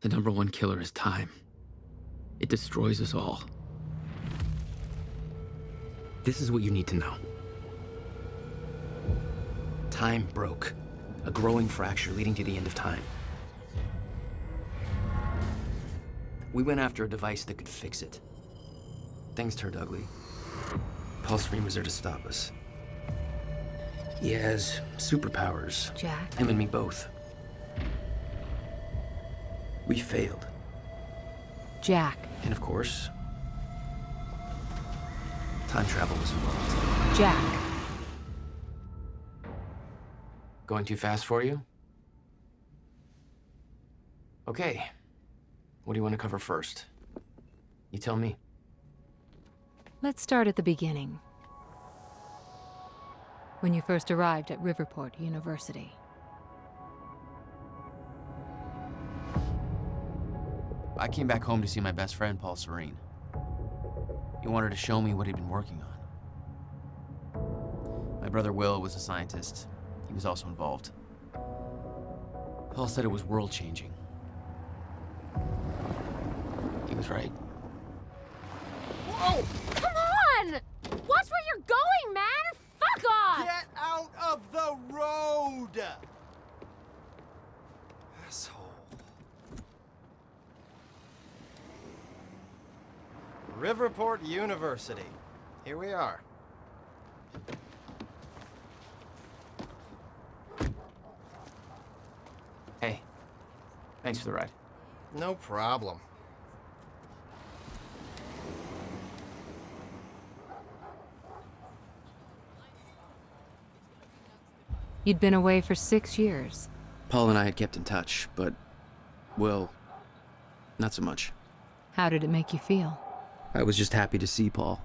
The number one killer is time. It destroys us all. This is what you need to know. Time broke. A growing fracture leading to the end of time. We went after a device that could fix it. Things turned ugly. Paul Serene was there to stop us. He has superpowers. Jack? Him and me both. We failed. Jack. And of course, time travel was involved. Jack. Going too fast for you? Okay. What do you want to cover first? You tell me. Let's start at the beginning. When you first arrived at Riverport University. I came back home to see my best friend, Paul Serene. He wanted to show me what he'd been working on. My brother Will was a scientist. He was also involved. Paul said it was world-changing. He was right. Whoa! Come on! Watch where you're going, man! Fuck off! Get out of the road! Asshole. Riverport University. Here we are. Hey, thanks for the ride. No problem. You'd been away for 6 years. Paul and I had kept in touch, but, well, not so much. How did it make you feel? I was just happy to see Paul.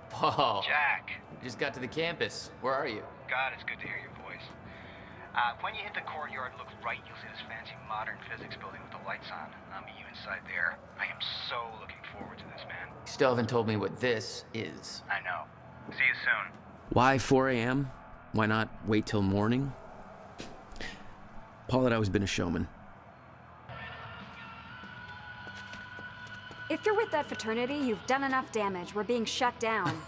Paul. Jack. Just got to the campus. Where are you? God, it's good to hear your voice. When you hit the courtyard, look right. You'll see this fancy modern physics building with the lights on. I'll meet you inside there. I am so looking forward to this, man. You still haven't told me what this is. I know. See you soon. Why 4 a.m.? Why not wait till morning? Paul had always been a showman. If you're with that fraternity, you've done enough damage. We're being shut down.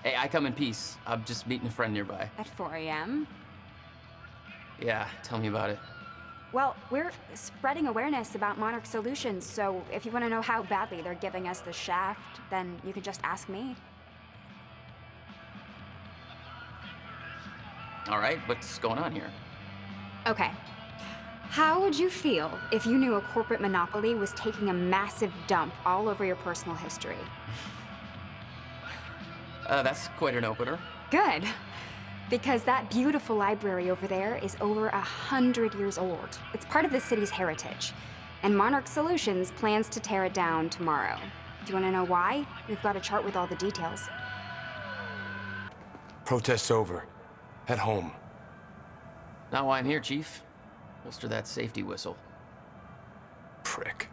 Hey, I come in peace. I'm just meeting a friend nearby. At 4 a.m.? Yeah, tell me about it. Well, we're spreading awareness about Monarch Solutions, so if you want to know how badly they're giving us the shaft, then you can just ask me. All right, what's going on here? Okay. How would you feel if you knew a corporate monopoly was taking a massive dump all over your personal history? That's quite an opener. Good. Because that beautiful library over there is over 100 years old. It's part of the city's heritage. And Monarch Solutions plans to tear it down tomorrow. Do you want to know why? We've got a chart with all the details. Protest's over. At home. Not why I'm here, Chief. Holster that safety whistle. Prick.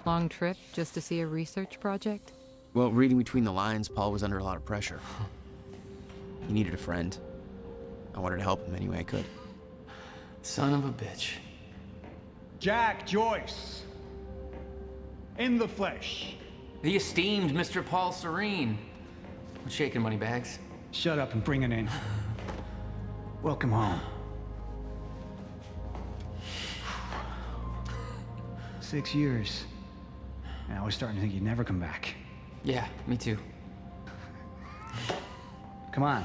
Long trip just to see a research project? Well, reading between the lines, Paul was under a lot of pressure. He needed a friend. I wanted to help him any way I could. Son of a bitch. Jack Joyce. In the flesh. The esteemed Mr. Paul Serene. What's shaking, moneybags? Shut up and bring it in. Welcome home. 6 years. And I was starting to think you'd never come back. Yeah, me too. Come on.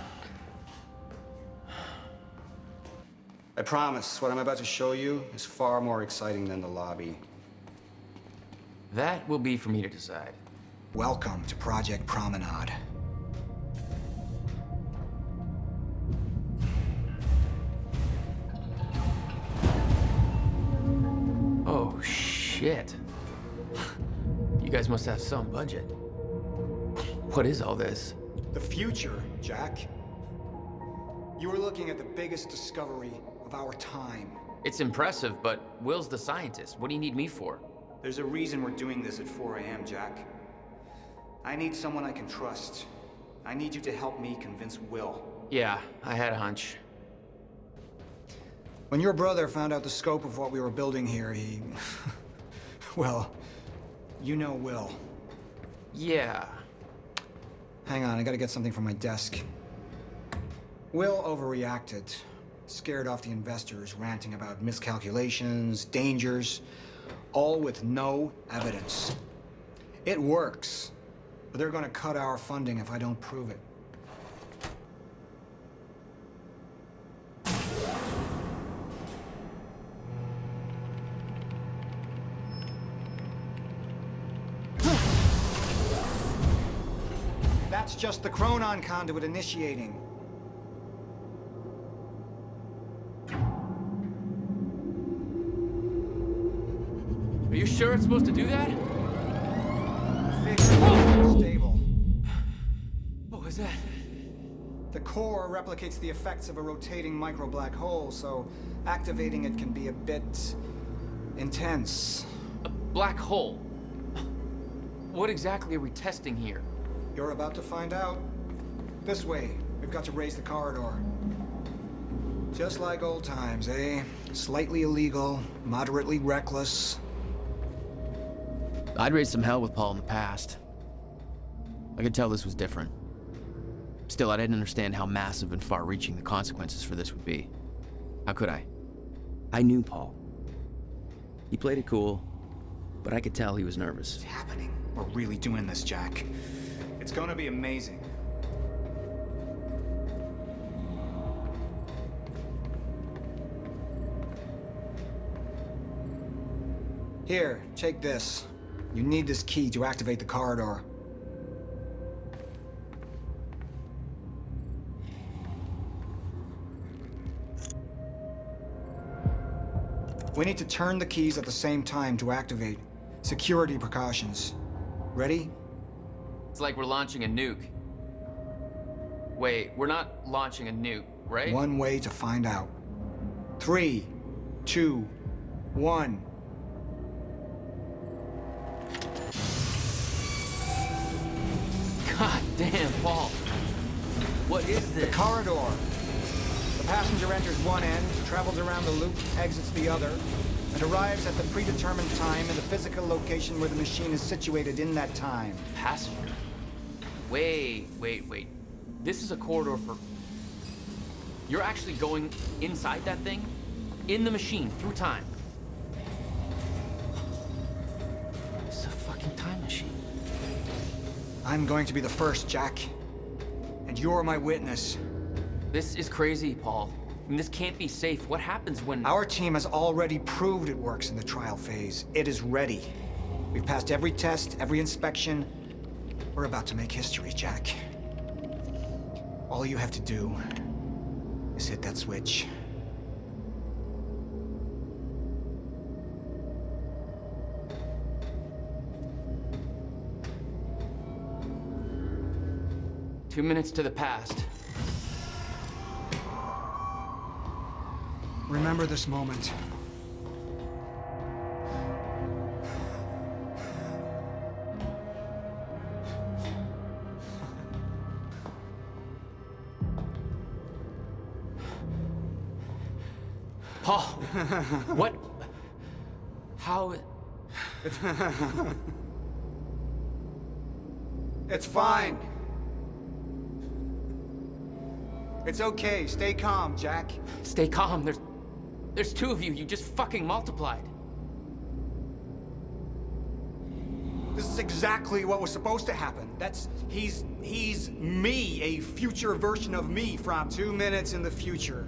I promise, what I'm about to show you is far more exciting than the lobby. That will be for me to decide. Welcome to Project Promenade. Oh, shit. You guys must have some budget. What is all this? The future, Jack. You are looking at the biggest discovery of our time. It's impressive, but Will's the scientist. What do you need me for? There's a reason we're doing this at 4 a.m., Jack. I need someone I can trust. I need you to help me convince Will. Yeah, I had a hunch. When your brother found out the scope of what we were building here, he... well, you know Will. Yeah. Hang on, I gotta get something from my desk. Will overreacted. Scared off the investors, ranting about miscalculations, dangers, all with no evidence. It works, but they're gonna cut our funding if I don't prove it. That's just the Chronon conduit initiating. Are you sure it's supposed to do that? Stable. What was that? The core replicates the effects of a rotating micro-black hole, so activating it can be a bit... intense. A black hole? What exactly are we testing here? You're about to find out. This way. We've got to raise the corridor. Just like old times, eh? Slightly illegal, moderately reckless. I'd raised some hell with Paul in the past. I could tell this was different. Still, I didn't understand how massive and far-reaching the consequences for this would be. How could I? I knew Paul. He played it cool, but I could tell he was nervous. It's happening. We're really doing this, Jack. It's gonna be amazing. Here, take this. You need this key to activate the corridor. We need to turn the keys at the same time to activate. Security precautions. Ready? It's like we're launching a nuke. Wait, we're not launching a nuke, right? One way to find out. 3, 2, 1. God damn, Paul. What is this? The corridor. The passenger enters one end, travels around the loop, exits the other, and arrives at the predetermined time in the physical location where the machine is situated in that time. Passenger? Wait. This is a corridor for... You're actually going inside that thing? In the machine, through time? It's a fucking time machine. I'm going to be the first, Jack. And you're my witness. This is crazy, Paul. I mean, this can't be safe. What happens when... Our team has already proved it works in the trial phase. It is ready. We've passed every test, every inspection. We're about to make history, Jack. All you have to do is hit that switch. Two minutes to the past. Remember this moment. Paul, what? How? It's fine. It's okay. Stay calm, Jack. Stay calm. There's two of you. You just fucking multiplied. This is exactly what was supposed to happen. He's me, a future version of me from 2 minutes in the future.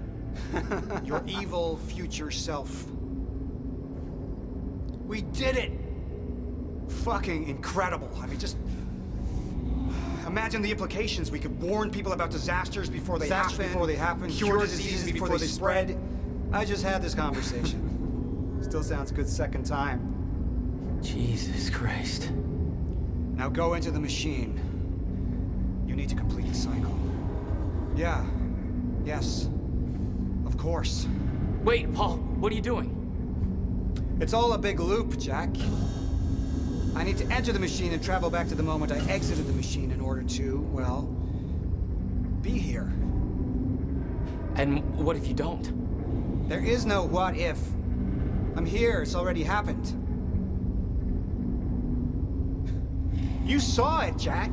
Your evil future self. We did it! Fucking incredible. I mean, just... imagine the implications. We could warn people about disasters before they happen. Cure diseases before they spread. I just had this conversation. Still sounds good second time. Jesus Christ. Now go into the machine. You need to complete the cycle. Yeah. Yes. Of course. Wait, Paul, what are you doing? It's all a big loop, Jack. I need to enter the machine and travel back to the moment I exited the machine in order to, well, be here. And what if you don't? There is no what if. I'm here, it's already happened. You saw it, Jack.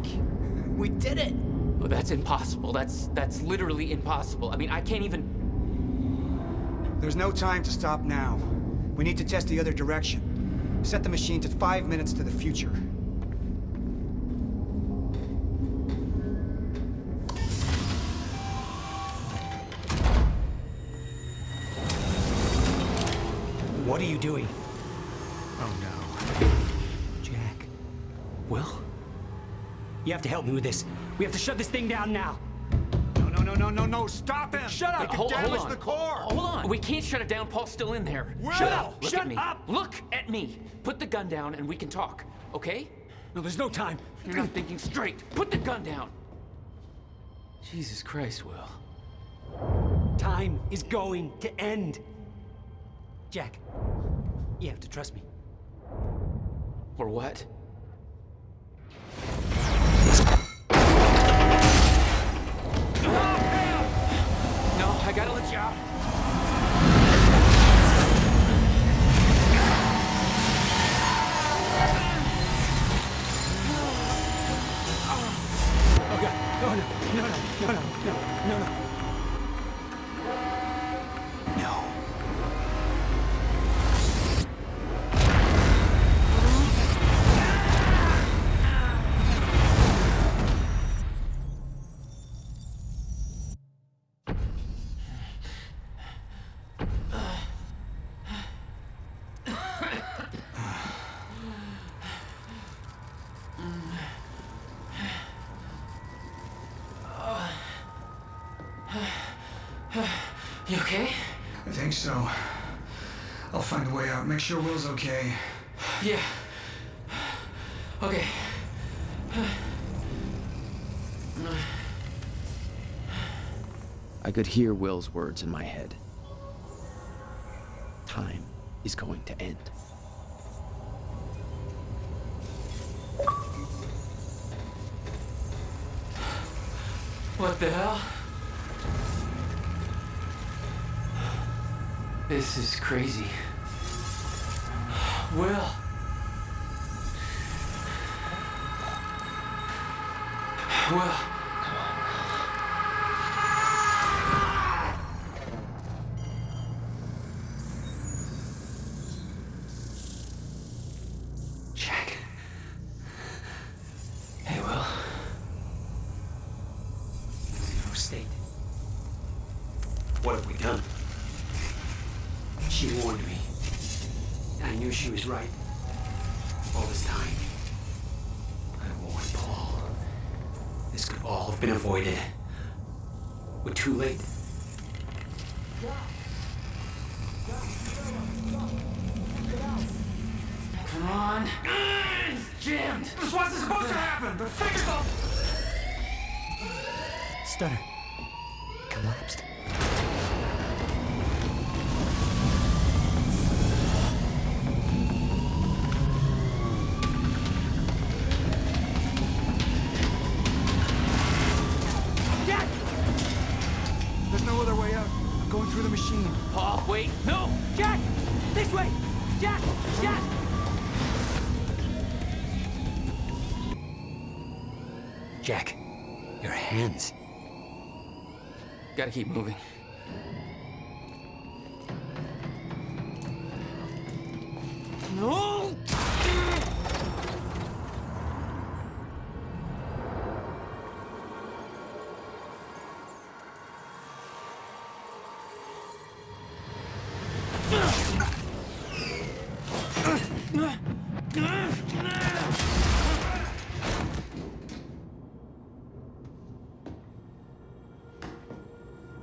We did it. Oh, that's impossible. That's literally impossible. I mean, I can't even... There's no time to stop now. We need to test the other direction. Set the machine to 5 minutes to the future. What are you doing? Oh no. Jack. Will? You have to help me with this. We have to shut this thing down now. No, stop him! Shut up! It could damage the core! Hold on. We can't shut it down. Paul's still in there. Will! Shut up! Look Shut at me. up! Look at me. Put the gun down and we can talk, okay? No, there's no time. You're not thinking straight. Put the gun down. Jesus Christ, Will. Time is going to end. Jack, you have to trust me. Or what? No, I gotta let you out. Oh God! No! No. You okay? I think so. I'll find a way out. Make sure Will's okay. Yeah. Okay. I could hear Will's words in my head. Time is going to end. What the hell? This is crazy. Will. Will. Jack. Hey, Will. Zero state. What have we done? She warned me. I knew she was right. All this time. I warned Paul. This could all have been avoided. We're too late. Come on. It's jammed. This wasn't supposed to happen! The figure's all... Stutter. Collapsed. There's no other way out. I'm going through the machine. Paul, wait. No! Jack! This way! Jack! Jack! Jack, your hands. Gotta keep moving. No!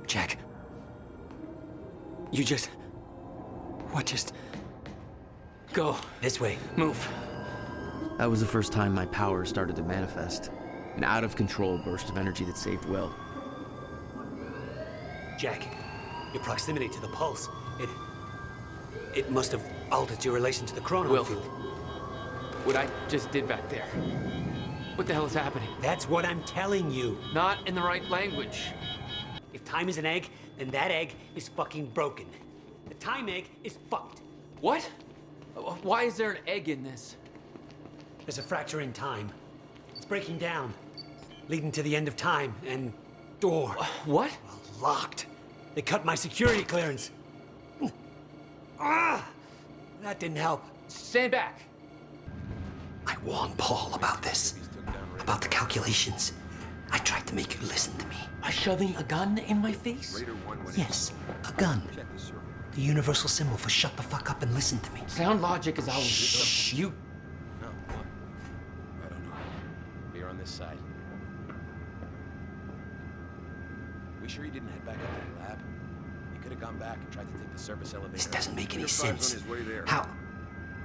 Jack. You just... What just... Go. This way. Move. That was the first time my power started to manifest. An out-of-control burst of energy that saved Will. Jack, your proximity to the pulse, it must have altered your relation to the chrono Will. field. What I just did back there. What the hell is happening? That's what I'm telling you. Not in the right language. If time is an egg, then that egg is fucking broken. The time egg is fucked. What? Why is there an egg in this? There's a fracture in time. It's breaking down, leading to the end of time, and door. What? Locked. They cut my security clearance. Ah! That didn't help. Stand back. I warned Paul about this. About the calculations. I tried to make you listen to me. By shoving a gun in my face? Yes, a gun. The universal symbol for shut the fuck up and listen to me. Sound logic is always... Shh. You... No, what? I don't know. Here on this side. We sure you didn't head back up to the lab? You could have gone back and tried to take the service elevator. This doesn't make any sense. On his way there. How?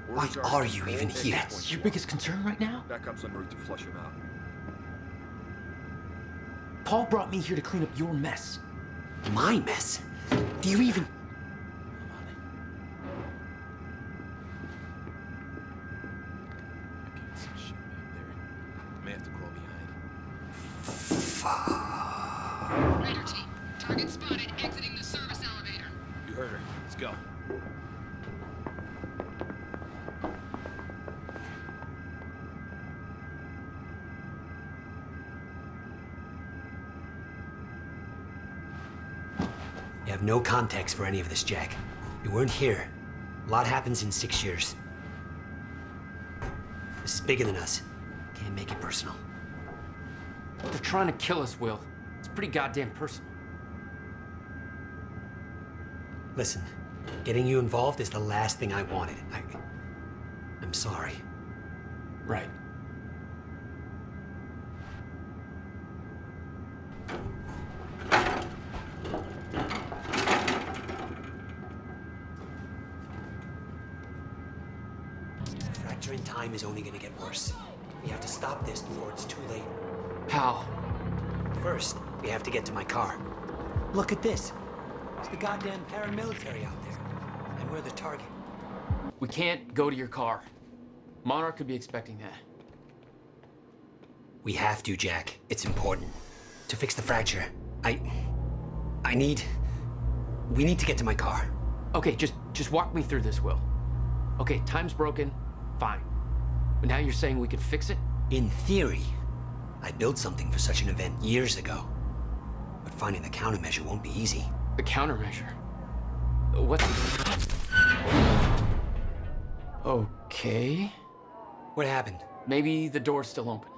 Why are you even here? That's your biggest concern right now? Backup's en route to flush him out. Paul brought me here to clean up your mess. My mess? Do you even... I can't see shit back there. May have to crawl behind. Fuck. Raider team, target spotted exiting the service elevator. You heard her. Let's go. You have no context for any of this, Jack. You weren't here. A lot happens in 6 years. This is bigger than us. Can't make it personal. They're trying to kill us, Will. It's pretty goddamn personal. Listen, getting you involved is the last thing I wanted. I'm sorry. Right. Fracture in time is only gonna get worse. We have to stop this before it's too late. How? First, we have to get to my car. Look at this. It's the goddamn paramilitary out there. And we're the target. We can't go to your car. Monarch could be expecting that. We have to, Jack. It's important. To fix the fracture, we need to get to my car. Okay, just walk me through this, Will. Okay, time's broken. Fine. But now you're saying we could fix it? In theory, I built something for such an event years ago. But finding the countermeasure won't be easy. The countermeasure? What? Okay. What happened? Maybe the door's still open.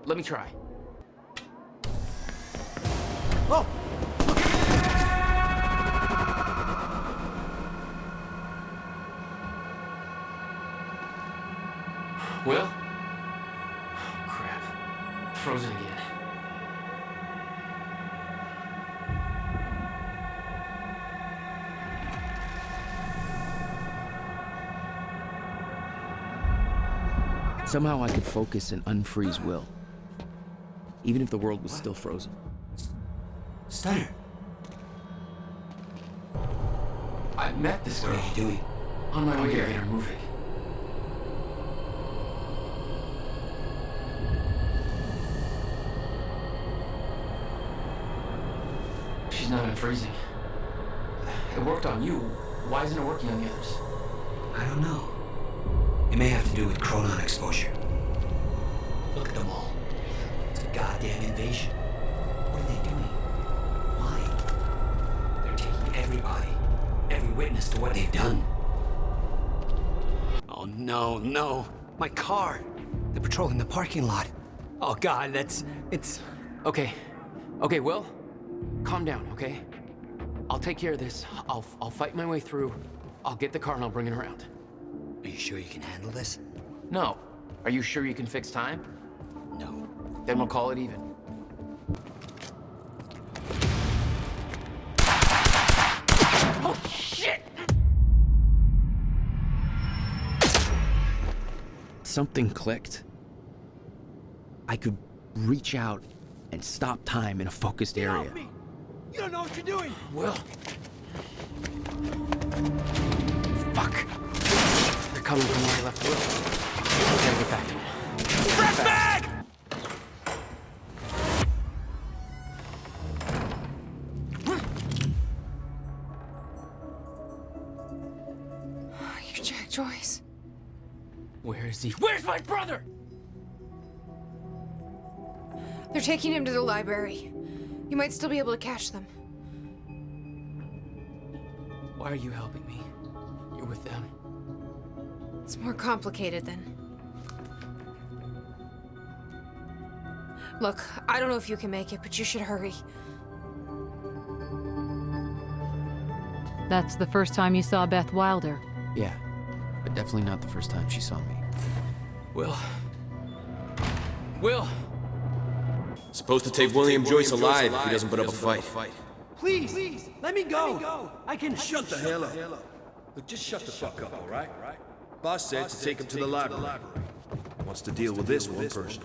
Let me try. Oh! Will? Oh, crap. Frozen again. Somehow I could focus and unfreeze Will, even if the world was still frozen. Stunner. I met this girl. What are you doing? On my way to get her moving. She's not unfreezing. It worked on you. Why isn't it working on the others? I don't know. It may have to do with chronon exposure. Look at them all. It's a goddamn invasion. What are they doing? Why? They're taking everybody, every witness to what they've done. Oh no, no. My car. They're patrolling the parking lot. Oh God, it's... Okay. Okay, Will. Calm down, okay? I'll take care of this. I'll fight my way through. I'll get the car and I'll bring it around. Are you sure you can handle this? No. Are you sure you can fix time? No. Then we'll call it even. Oh, shit! Something clicked. I could reach out and stop time in a focused area. Help me! You don't know what you're doing! Will. Fuck. They're coming from where I left Will. I gotta get back to him. Fresh bag! Where is he? Where's my brother? They're taking him to the library. You might still be able to catch them. Why are you helping me? You're with them. It's more complicated than... Look, I don't know if you can make it, but you should hurry. That's the first time you saw Beth Wilder. Yeah, but definitely not the first time she saw me. Will. Will! Supposed to take William Joyce alive if he doesn't put up a fight. Please, let me go. I can... Shut the hell up. Look, just shut the fuck up, all right? Boss said to take him to the library. Wants to deal with this one person.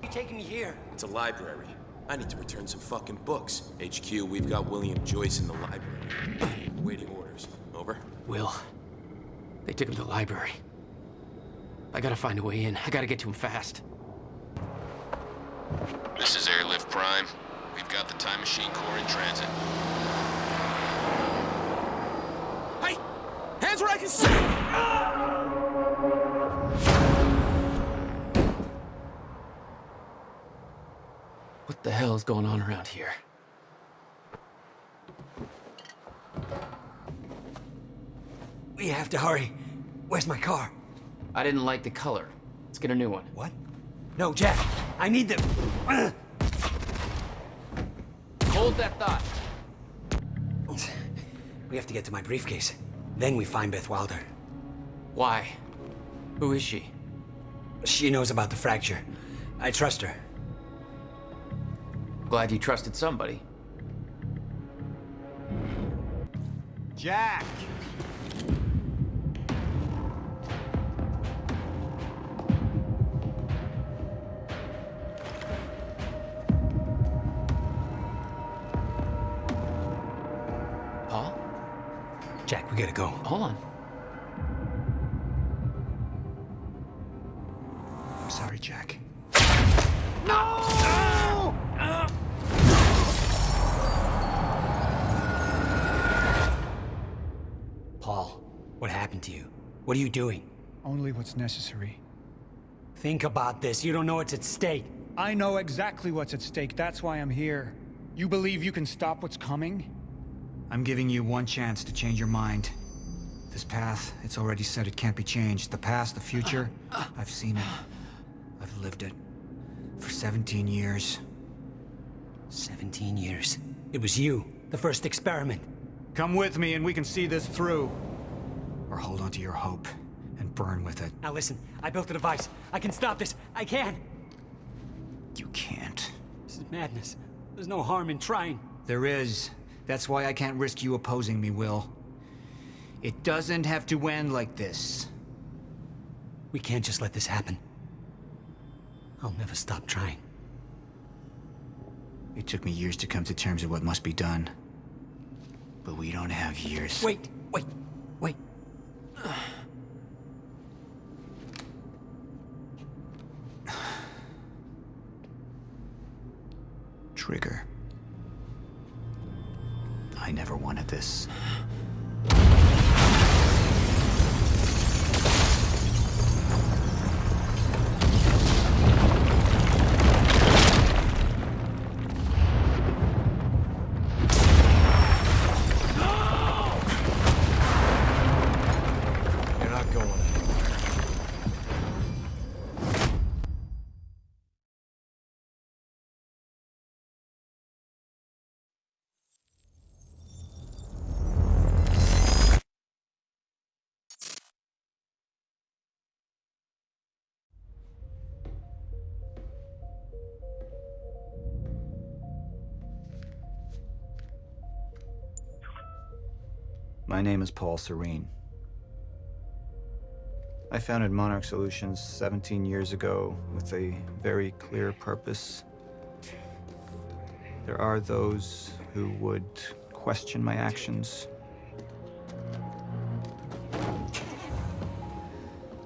You taking me here? It's a library. I need to return some fucking books. HQ, we've got William Joyce in the library. Waiting orders. Over? Will. They took him to the library. I gotta find a way in. I gotta get to him fast. This is Airlift Prime. We've got the Time Machine Corps in transit. Hey! Hands where I can see! What the hell is going on around here? We have to hurry. Where's my car? I didn't like the color. Let's get a new one. What? No, Jack. I need them. Hold that thought. We have to get to my briefcase. Then we find Beth Wilder. Why? Who is she? She knows about the fracture. I trust her. Glad you trusted somebody. Jack! Paul? Jack, we gotta go. Hold on. I'm sorry, Jack. Paul, what happened to you? What are you doing? Only what's necessary. Think about this. You don't know what's at stake. I know exactly what's at stake. That's why I'm here. You believe you can stop what's coming? I'm giving you one chance to change your mind. This path, it's already said it can't be changed. The past, the future, I've seen it. I've lived it. For 17 years. 17 years. It was you, the first experiment. Come with me and we can see this through. Or hold on to your hope and burn with it. Now listen, I built a device. I can stop this. I can. You can't. This is madness. There's no harm in trying. There is. That's why I can't risk you opposing me, Will. It doesn't have to end like this. We can't just let this happen. I'll never stop trying. It took me years to come to terms with what must be done. But we don't have years. Wait. Trigger. I never wanted this. My name is Paul Serene. I founded Monarch Solutions 17 years ago with a very clear purpose. There are those who would question my actions.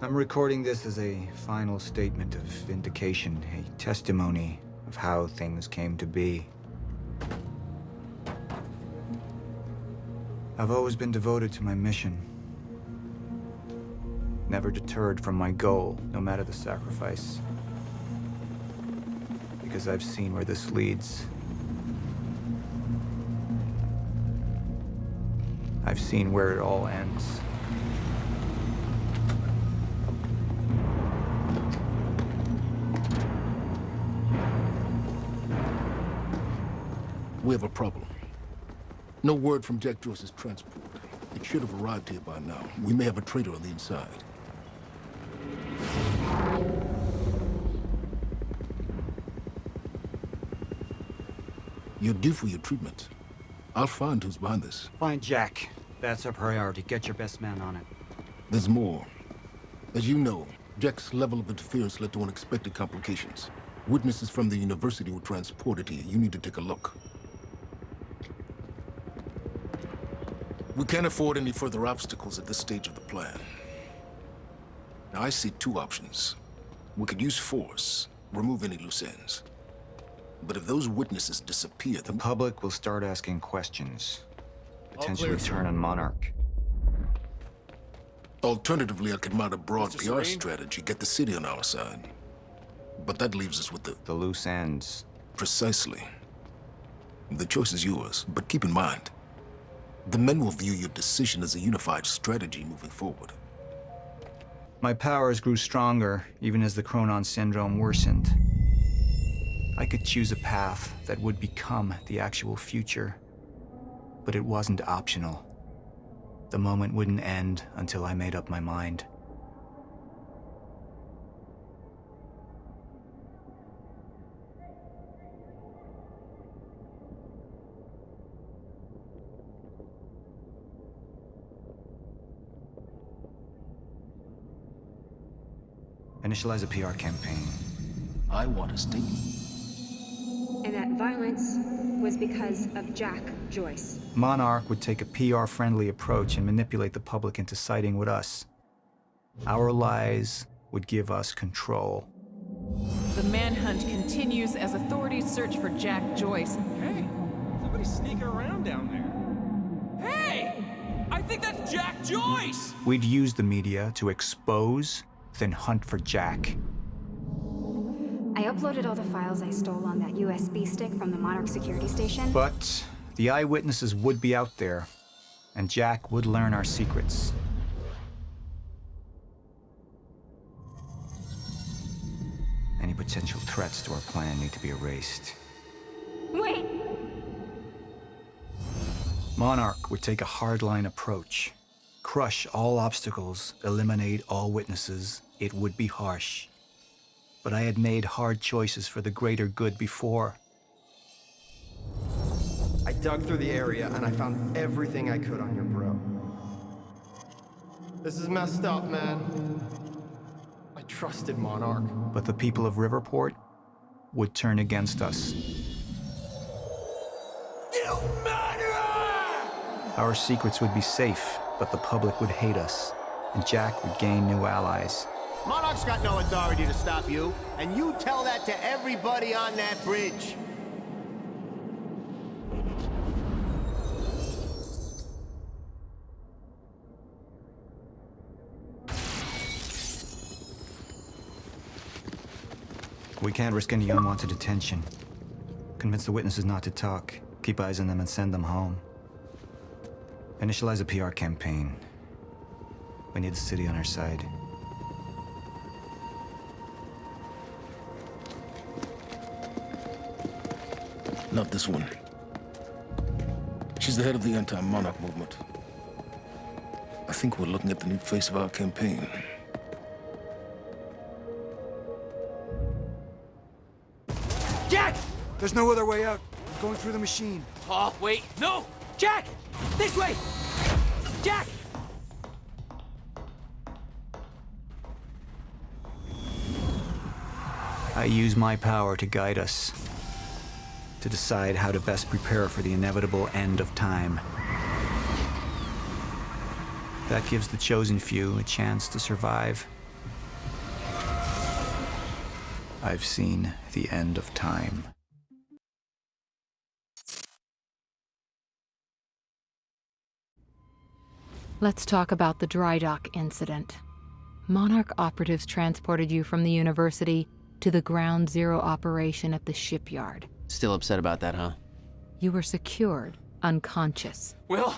I'm recording this as a final statement of vindication, a testimony of how things came to be. I've always been devoted to my mission. never deterred from my goal, no matter the sacrifice. Because I've seen where this leads. I've seen where it all ends. We have a problem. No word from Jack Joyce's transport. It should have arrived here by now. We may have a traitor on the inside. You're due for your treatment. I'll find who's behind this. Find Jack. That's our priority. Get your best man on it. There's more. As you know, Jack's level of interference led to unexpected complications. Witnesses from the university were transported here. You need to take a look. We can't afford any further obstacles at this stage of the plan. Now, I see two options. We could use force, remove any loose ends. But if those witnesses disappear, the public will start asking questions. Potentially turn on Monarch. Alternatively, I could mount a broad PR strategy, get the city on our side. But that leaves us with the loose ends. Precisely. The choice is yours, but keep in mind, the men will view your decision as a unified strategy moving forward. My powers grew stronger, even as the Chronon syndrome worsened. I could choose a path that would become the actual future, but it wasn't optional. The moment wouldn't end until I made up my mind. Initialize a PR campaign. I want a statement. And that violence was because of Jack Joyce. Monarch would take a PR-friendly approach and manipulate the public into siding with us. Our lies would give us control. The manhunt continues as authorities search for Jack Joyce. Hey, somebody's sneaking around down there. Hey! I think that's Jack Joyce! We'd use the media to expose, then hunt for Jack. I uploaded all the files I stole on that USB stick from the Monarch security station. But the eyewitnesses would be out there, and Jack would learn our secrets. Any potential threats to our plan need to be erased. Wait! Monarch would take a hardline approach. Crush all obstacles, eliminate all witnesses. It would be harsh. But I had made hard choices for the greater good before. I dug through the area and I found everything I could on your bro. This is messed up, man. I trusted Monarch. But the people of Riverport would turn against us. You murderer! Our secrets would be safe, but the public would hate us, and Jack would gain new allies. Monarch's got no authority to stop you, and you tell that to everybody on that bridge. We can't risk any unwanted attention. Convince the witnesses not to talk. Keep eyes on them and send them home. Initialize a PR campaign. We need the city on our side. Not this one. She's the head of the anti-monarch movement. I think we're looking at the new face of our campaign. Jack! There's no other way out. I'm going through the machine. Oh, wait. No! Jack! This way! Jack! I use my power to guide us. To decide how to best prepare for the inevitable end of time. That gives the chosen few a chance to survive. I've seen the end of time. Let's talk about the dry dock incident. Monarch operatives transported you from the university to the ground zero operation at the shipyard. Still upset about that, huh? You were secured, unconscious. Will?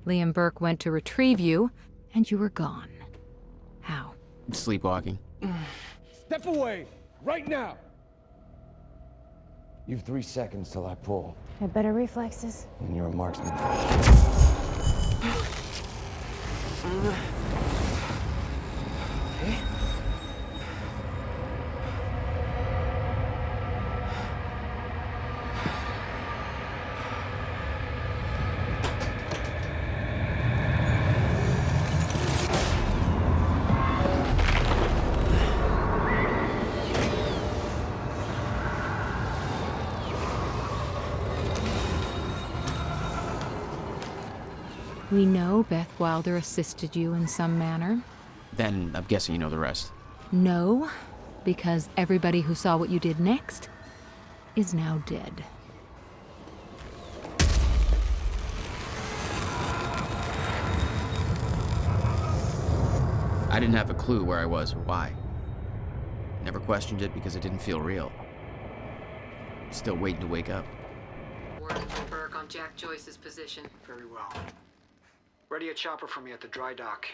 Liam Burke went to retrieve you, and you were gone. How? Sleepwalking. Step away! Right now! You've 3 seconds till I pull, Had better reflexes. and you're a marksman. Okay. We know Beth Wilder assisted you in some manner. Then I'm guessing you know the rest. No, because everybody who saw what you did next is now dead. I didn't have a clue where I was or why. Never questioned it because it didn't feel real. Still waiting to wake up. Word from Burke on Jack Joyce's position. Very well. Ready a chopper for me at the dry dock.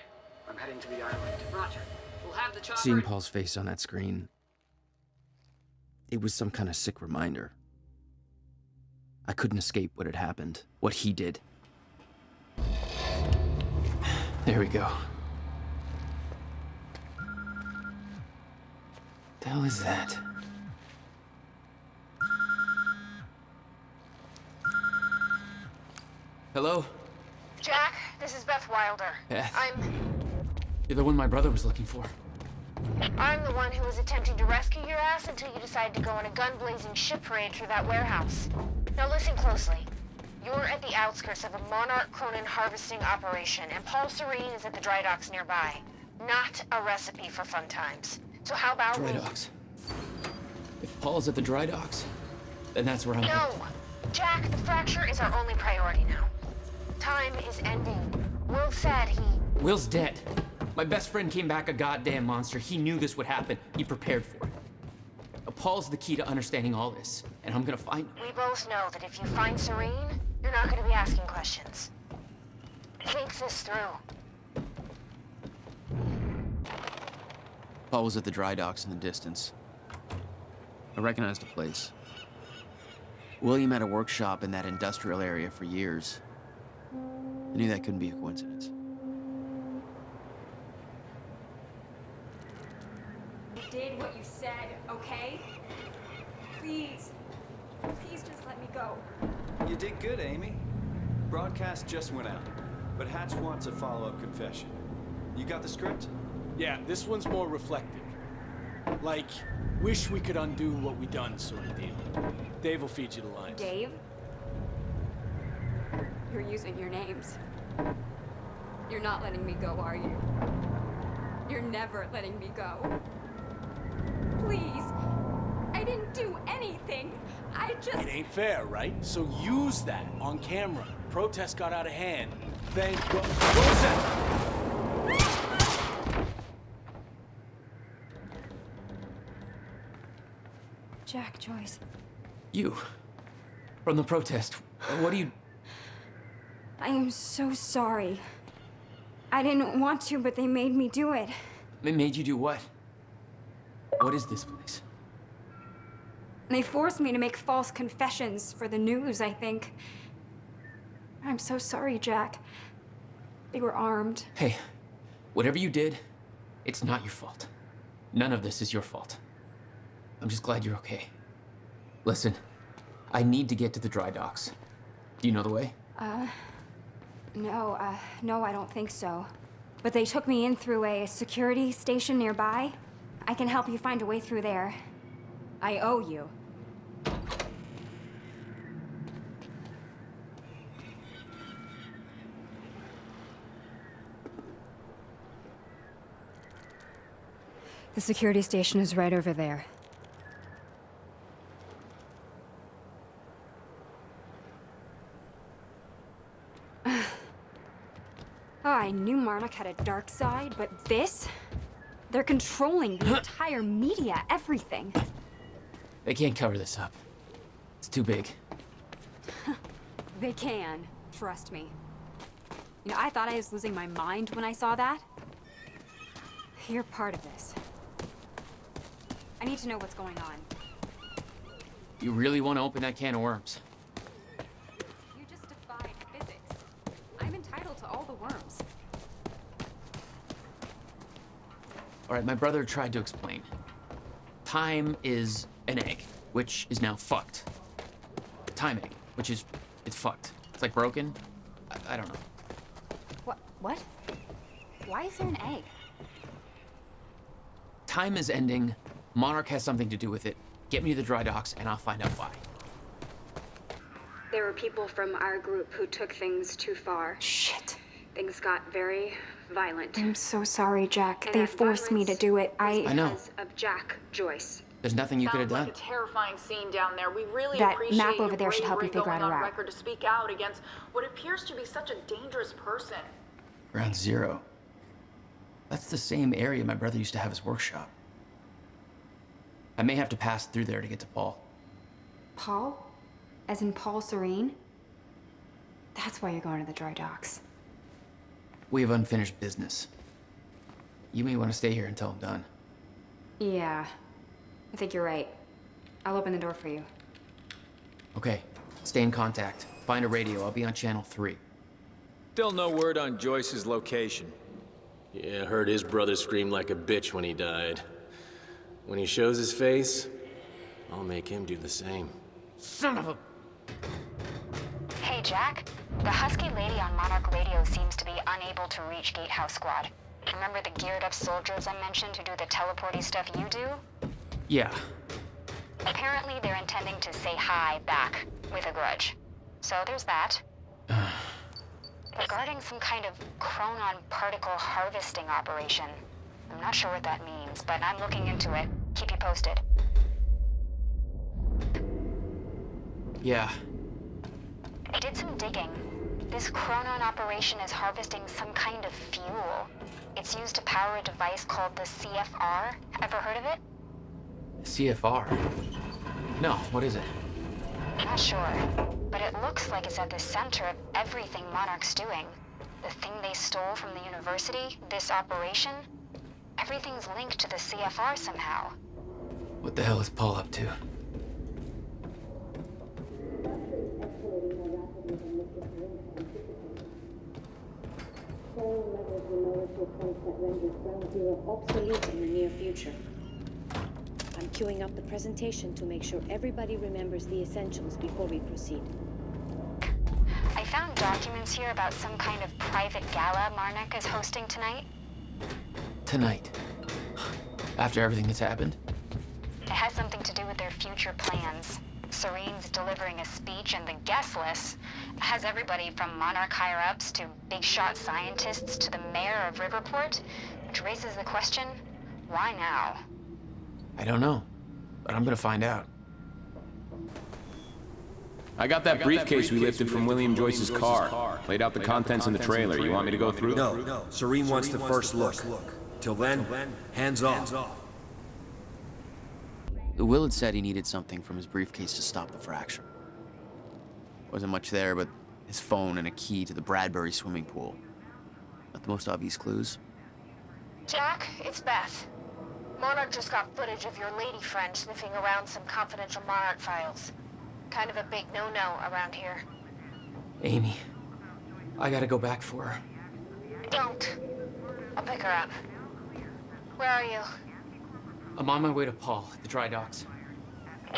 I'm heading to the island. Roger. We'll have the chopper. Seeing Paul's face on that screen, it was some kind of sick reminder. I couldn't escape what had happened, what he did. There we go. The hell is that? Hello? Jack, this is Beth Wilder. Beth? I'm You're the one my brother was looking for. the one who was attempting to rescue your ass until you decided to go on a gun-blazing ship parade through that warehouse. Now listen closely. You're at the outskirts of a Monarch Cronin harvesting operation, and Paul Serene is at the dry docks nearby. Not a recipe for fun times. So how about Dry docks. If Paul's at the dry docks, then that's where I'm No! Jack, the fracture is our only priority now. Time is ending. Will said he... Will's dead. My best friend came back a goddamn monster. He knew this would happen. He prepared for it. Paul's the key to understanding all this, and I'm gonna find him. We both know that if you find Serene, you're not gonna be asking questions. Think this through. Paul was at the dry docks in the distance. I recognized the place. William had a workshop in that industrial area for years. I knew that couldn't be a coincidence. You did what you said, okay? Please. Please just let me go. You did good, Amy. Broadcast just went out, but Hatch wants a follow-up confession. You got the script? Yeah, this one's more reflective. Like, wish we could undo what we done sort of deal. Dave will feed you the lines. Dave? You're using your names. You're not letting me go, are you? You're never letting me go. Please. I didn't do anything. I just... It ain't fair, right? So use that on camera. Protest got out of hand. Thank God. What was that? Jack Joyce. You. From the protest. What do you... I am so sorry. I didn't want to, but they made me do it. They made you do what? What is this place? They forced me to make false confessions for the news, I think. I'm so sorry, Jack. They were armed. Hey, whatever you did, it's not your fault. None of this is your fault. I'm just glad you're okay. Listen, I need to get to the dry docks. Do you know the way? No, I don't think so. But they took me in through a security station nearby. I can help you find a way through there. I owe you. The security station is right over there. Oh, I knew Monarch had a dark side, but this? They're controlling the entire media, everything. They can't cover this up. It's too big. They can, trust me. You know, I thought I was losing my mind when I saw that. You're part of this. I need to know what's going on. You really want to open that can of worms? You just defied physics. I'm entitled to all the worms. All right, my brother tried to explain. Time is an egg, which is now fucked. Time egg, which is, it's fucked. It's like broken. I don't know. What? Why is there an egg? Time is ending. Monarch has something to do with it. Get me to the dry docks and I'll find out why. There were people from our group who took things too far. Shit. Things got very violent. I'm so sorry, Jack. They forced me to do it. I know. Because of Jack Joyce. There's nothing you could have done. Sounds like a terrifying scene down there. We really That appreciate map over your there should help you bravery figure out going a on route. record to speak out against what appears to be such a dangerous person. Ground Zero. That's the same area my brother used to have his workshop. I may have to pass through there to get to Paul. Paul? As in Paul Serene? That's why you're going to the dry docks. We have unfinished business. You may want to stay here until I'm done. Yeah. I think you're right. I'll open the door for you. Okay, stay in contact. Find a radio. I'll be on channel 3. Still no word on Joyce's location. Yeah, heard his brother scream like a bitch when he died. When he shows his face, I'll make him do the same. Son of a... Hey, Jack. The husky lady on Monarch Radio seems to be unable to reach Gatehouse Squad. Remember the geared-up soldiers I mentioned who do the teleporty stuff you do? Yeah. Apparently they're intending to say hi back, with a grudge. So there's that. Regarding some kind of chronon particle harvesting operation. I'm not sure what that means, but I'm looking into it. Keep you posted. Yeah. I did some digging. This chronon operation is harvesting some kind of fuel. It's used to power a device called the CFR. Ever heard of it? CFR? No, what is it? Not sure, but it looks like it's at the center of everything Monarch's doing. The thing they stole from the university, this operation, everything's linked to the CFR somehow. What the hell is Paul up to? Obsolete in the near future. I'm queuing up the presentation to make sure everybody remembers the essentials before we proceed. I found documents here about some kind of private gala Monarch is hosting tonight. Tonight? After everything that's happened? It has something to do with their future plans. Serene's delivering a speech, and the guest list has everybody from Monarch higher-ups to big-shot scientists to the mayor of Riverport, which raises the question, why now? I don't know, but I'm gonna find out. I got that briefcase we lifted from William Joyce's car. Laid out the contents in the trailer. You want me to go through? No. Serene wants the first look. Till then, hands off. The Will had said he needed something from his briefcase to stop the fracture. Wasn't much there, but his phone and a key to the Bradbury swimming pool. Not the most obvious clues. Jack, it's Beth. Monarch just got footage of your lady friend sniffing around some confidential Monarch files. Kind of a big no-no around here. Amy, I gotta go back for her. Don't. I'll pick her up. Where are you? I'm on my way to Paul at the dry docks.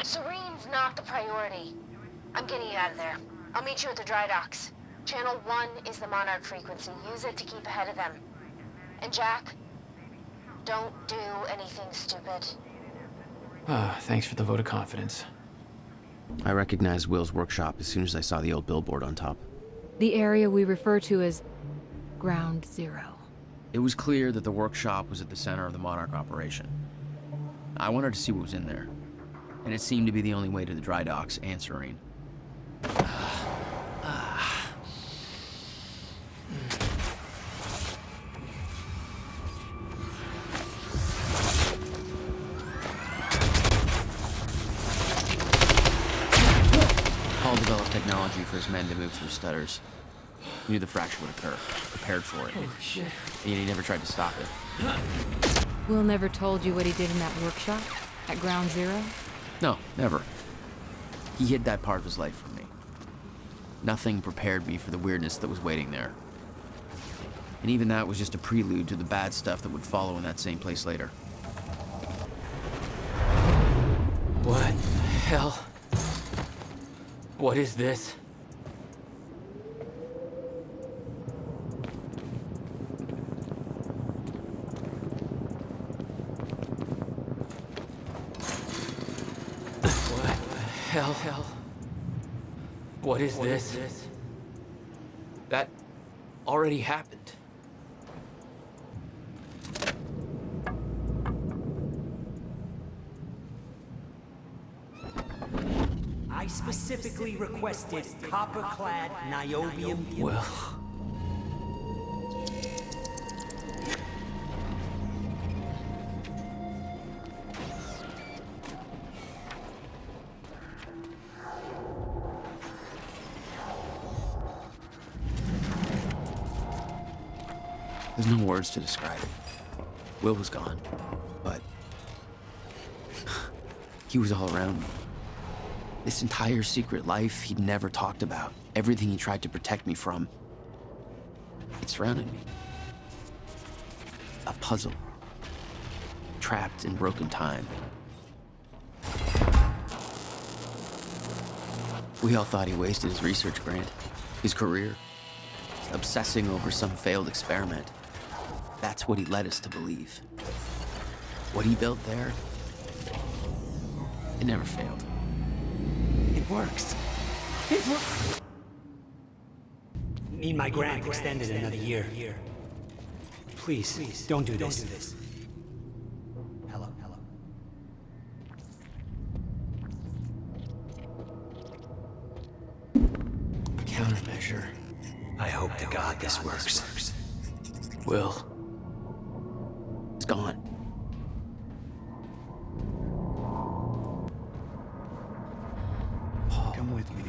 Serene's not the priority. I'm getting you out of there. I'll meet you at the dry docks. Channel 1 is the Monarch frequency. Use it to keep ahead of them. And Jack, don't do anything stupid. Thanks for the vote of confidence. I recognized Will's workshop as soon as I saw the old billboard on top. The area we refer to as Ground Zero. It was clear that the workshop was at the center of the Monarch operation. I wanted to see what was in there, and it seemed to be the only way to the dry docks and Serene. for his men to move through stutters. He knew the fracture would occur, prepared for it. Holy shit. And yet he never tried to stop it. Will never told you what he did in that workshop at Ground Zero? No, never. He hid that part of his life from me. Nothing prepared me for the weirdness that was waiting there. And even that was just a prelude to the bad stuff that would follow in that same place later. What the hell? What is this? What the hell? What is this? That already happened. I specifically requested copper-clad niobium. Well. There's no words to describe it. Will was gone, but he was all around me. This entire secret life he'd never talked about, everything he tried to protect me from, it surrounded me. A puzzle, trapped in broken time. We all thought he wasted his research grant, his career, obsessing over some failed experiment. That's what he led us to believe. What he built there, it never failed. It works. It works. Need my grant extended another year. Please, don't do this. Hello. Countermeasure. I hope to God this works. Will. It's gone. Come with me.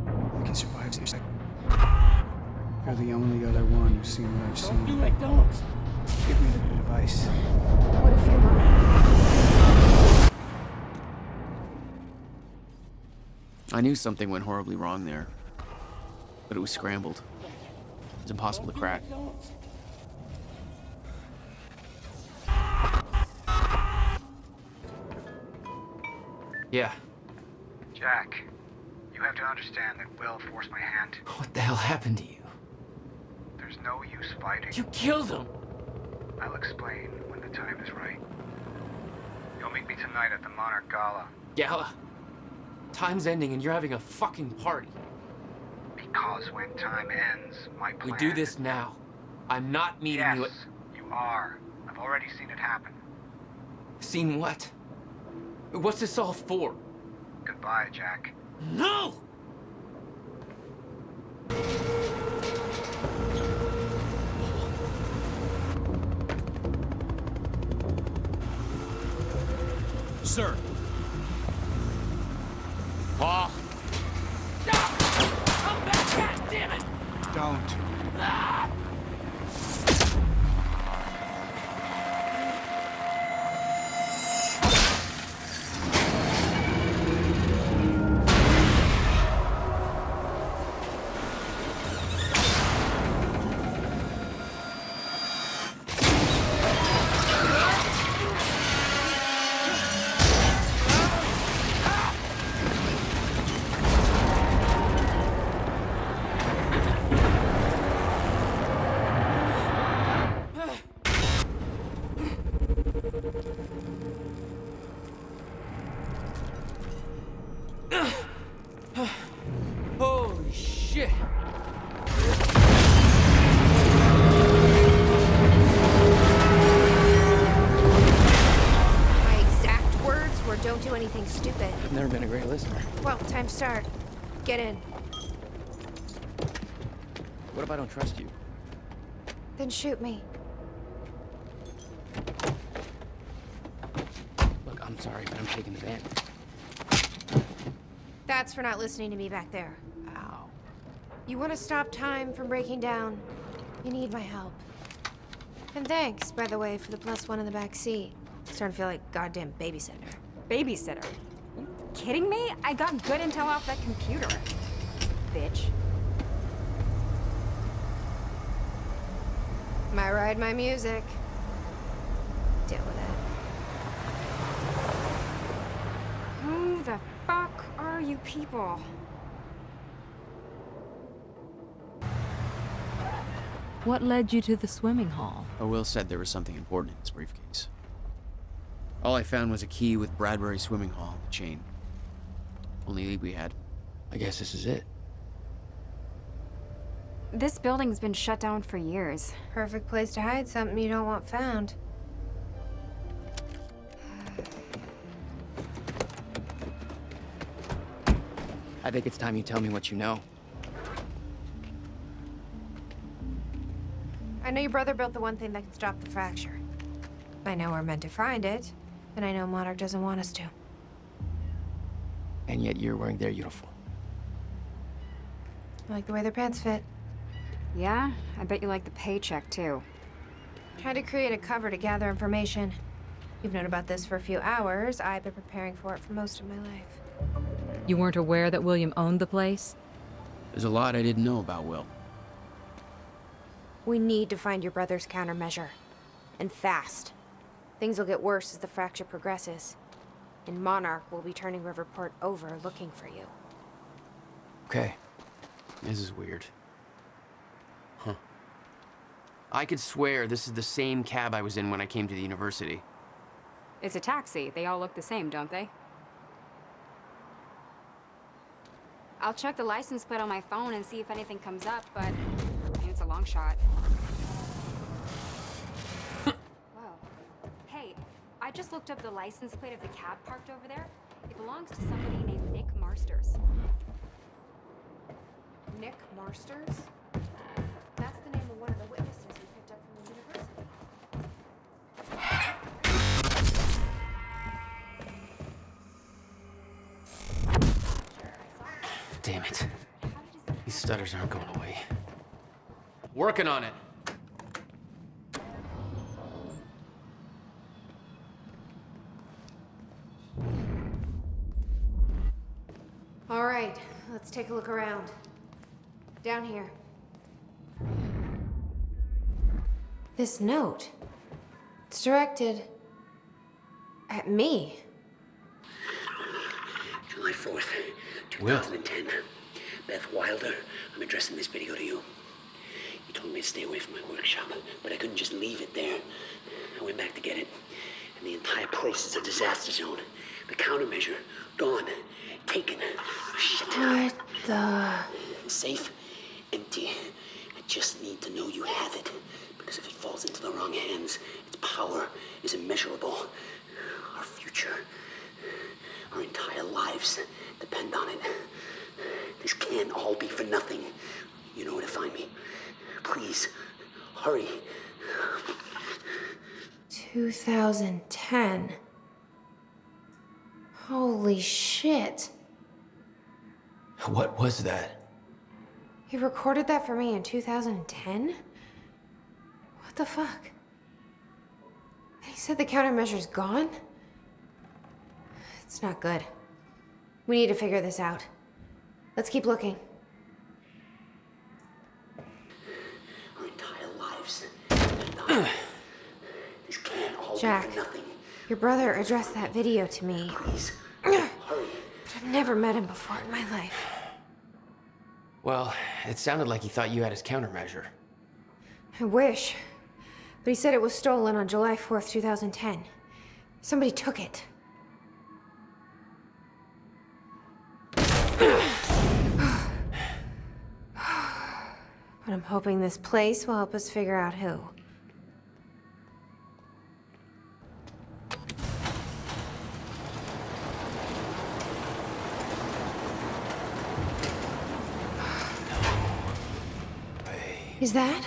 I can survive this. You're the only other one who's seen what I've seen. Don't do it, don't. Give me the advice. What if you're wrong? I knew something went horribly wrong there, but it was scrambled. It's impossible to crack. Yeah. Jack, you have to understand that Will forced my hand. What the hell happened to you? There's no use fighting. You killed him! I'll explain when the time is right. You'll meet me tonight at the Monarch Gala. Gala? Time's ending and you're having a fucking party. Because when time ends, my plan... We do this now. I'm not meeting you at... Yes, you are. I've already seen it happen. Seen what? What's this all for? Goodbye, Jack. No! Sir. Paul! Come back, God damn it! Don't. Ah! Holy shit! My exact words were don't do anything stupid. I've never been a great listener. Well, time to start. Get in. What if I don't trust you? Then shoot me. Look, I'm sorry, but I'm taking the van. That's for not listening to me back there. Ow. You want to stop time from breaking down? You need my help. And thanks, by the way, for the +1 in the back seat. Starting to feel like goddamn babysitter. Babysitter? You kidding me? I got good intel off that computer. Bitch. My ride, my music. Deal with it. Who the fuck are you people? What led you to the swimming hall? Will said there was something important in his briefcase. All I found was a key with Bradbury Swimming Hall on the chain. Only lead we had. I guess this is it. This building's been shut down for years. Perfect place to hide something you don't want found. I think it's time you tell me what you know. I know your brother built the one thing that can stop the fracture. I know we're meant to find it, and I know Monarch doesn't want us to. And yet you're wearing their uniform. I like the way their pants fit. Yeah? I bet you like the paycheck, too. Tried to create a cover to gather information. You've known about this for a few hours. I've been preparing for it for most of my life. You weren't aware that William owned the place? There's a lot I didn't know about Will. We need to find your brother's countermeasure. And fast. Things will get worse as the fracture progresses. And Monarch will be turning Riverport over looking for you. Okay. This is weird. Huh. I could swear this is the same cab I was in when I came to the university. It's a taxi. They all look the same, don't they? I'll check the license plate on my phone and see if anything comes up, but it's a long shot. Whoa. Hey, I just looked up the license plate of the cab parked over there. It belongs to somebody named Nick Marsters. Nick Marsters? That's the name of one of the witnesses we picked up from the university. Damn it. These stutters aren't going away. Working on it. All right, let's take a look around. Down here. This note. It's directed at me. July 4th, 2010. Beth Wilder, I'm addressing this video to you. You told me to stay away from my workshop, but I couldn't just leave it there. I went back to get it, and the entire place is a disaster zone. The countermeasure, gone. Taken. Shit. What the? Safe, empty. I just need to know you have it, because if it falls into the wrong hands, its power is immeasurable. Our future, our entire lives depend on it. This can't all be for nothing. You know where to find me. Please, hurry. 2010. Holy shit. What was that? He recorded that for me in 2010? What the fuck? He said the countermeasure's gone? It's not good. We need to figure this out. Let's keep looking. Our entire lives depend on it. This can't all Jack, be for nothing. your brother addressed that video to me. Please, hurry. But I've never met him before in my life. Well, it sounded like he thought you had his countermeasure. I wish. But he said it was stolen on July 4th, 2010. Somebody took it. But I'm hoping this place will help us figure out who. Is that?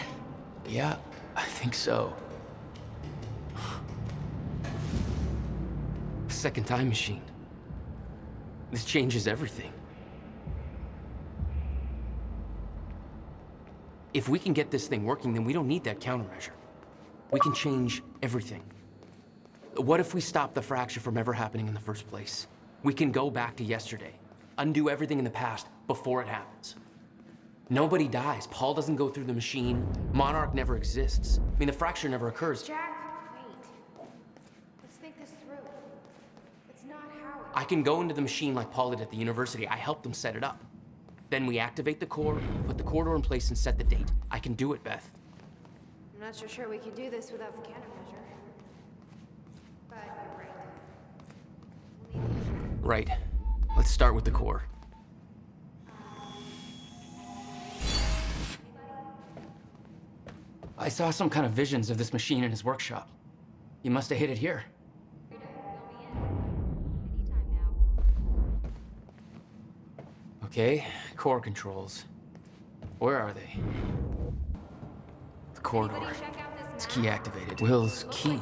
Yeah, I think so. Second time machine. This changes everything. If we can get this thing working, then we don't need that countermeasure. We can change everything. What if we stop the fracture from ever happening in the first place? We can go back to yesterday, undo everything in the past before it happens. Nobody dies. Paul doesn't go through the machine. Monarch never exists. I mean, the fracture never occurs. Jack, wait. Let's think this through. It's not how I can go into the machine like Paul did at the university. I helped them set it up. Then we activate the core, put the corridor in place, and set the date. I can do it, Beth. I'm not so sure we can do this without the countermeasure. But you're right. Right. Let's start with the core. I saw some kind of visions of this machine in his workshop. He must have hid it here. Okay, core controls. Where are they? The corridor. It's key activated. Will's key.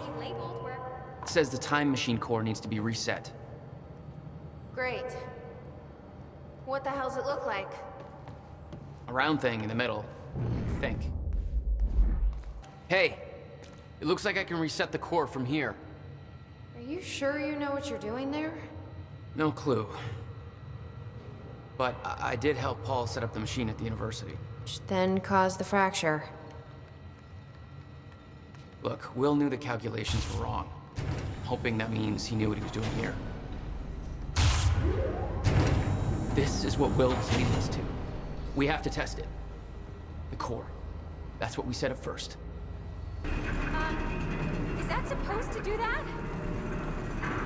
It says the time machine core needs to be reset. Great. What the hell's it look like? A round thing in the middle, I think. Hey, it looks like I can reset the core from here. Are you sure you know what you're doing there? No clue. But I did help Paul set up the machine at the university. Which then caused the fracture. Look, Will knew the calculations were wrong. Hoping that means he knew what he was doing here. This is what Will was leading us to. We have to test it. The core. That's what we set up first. Is that supposed to do that?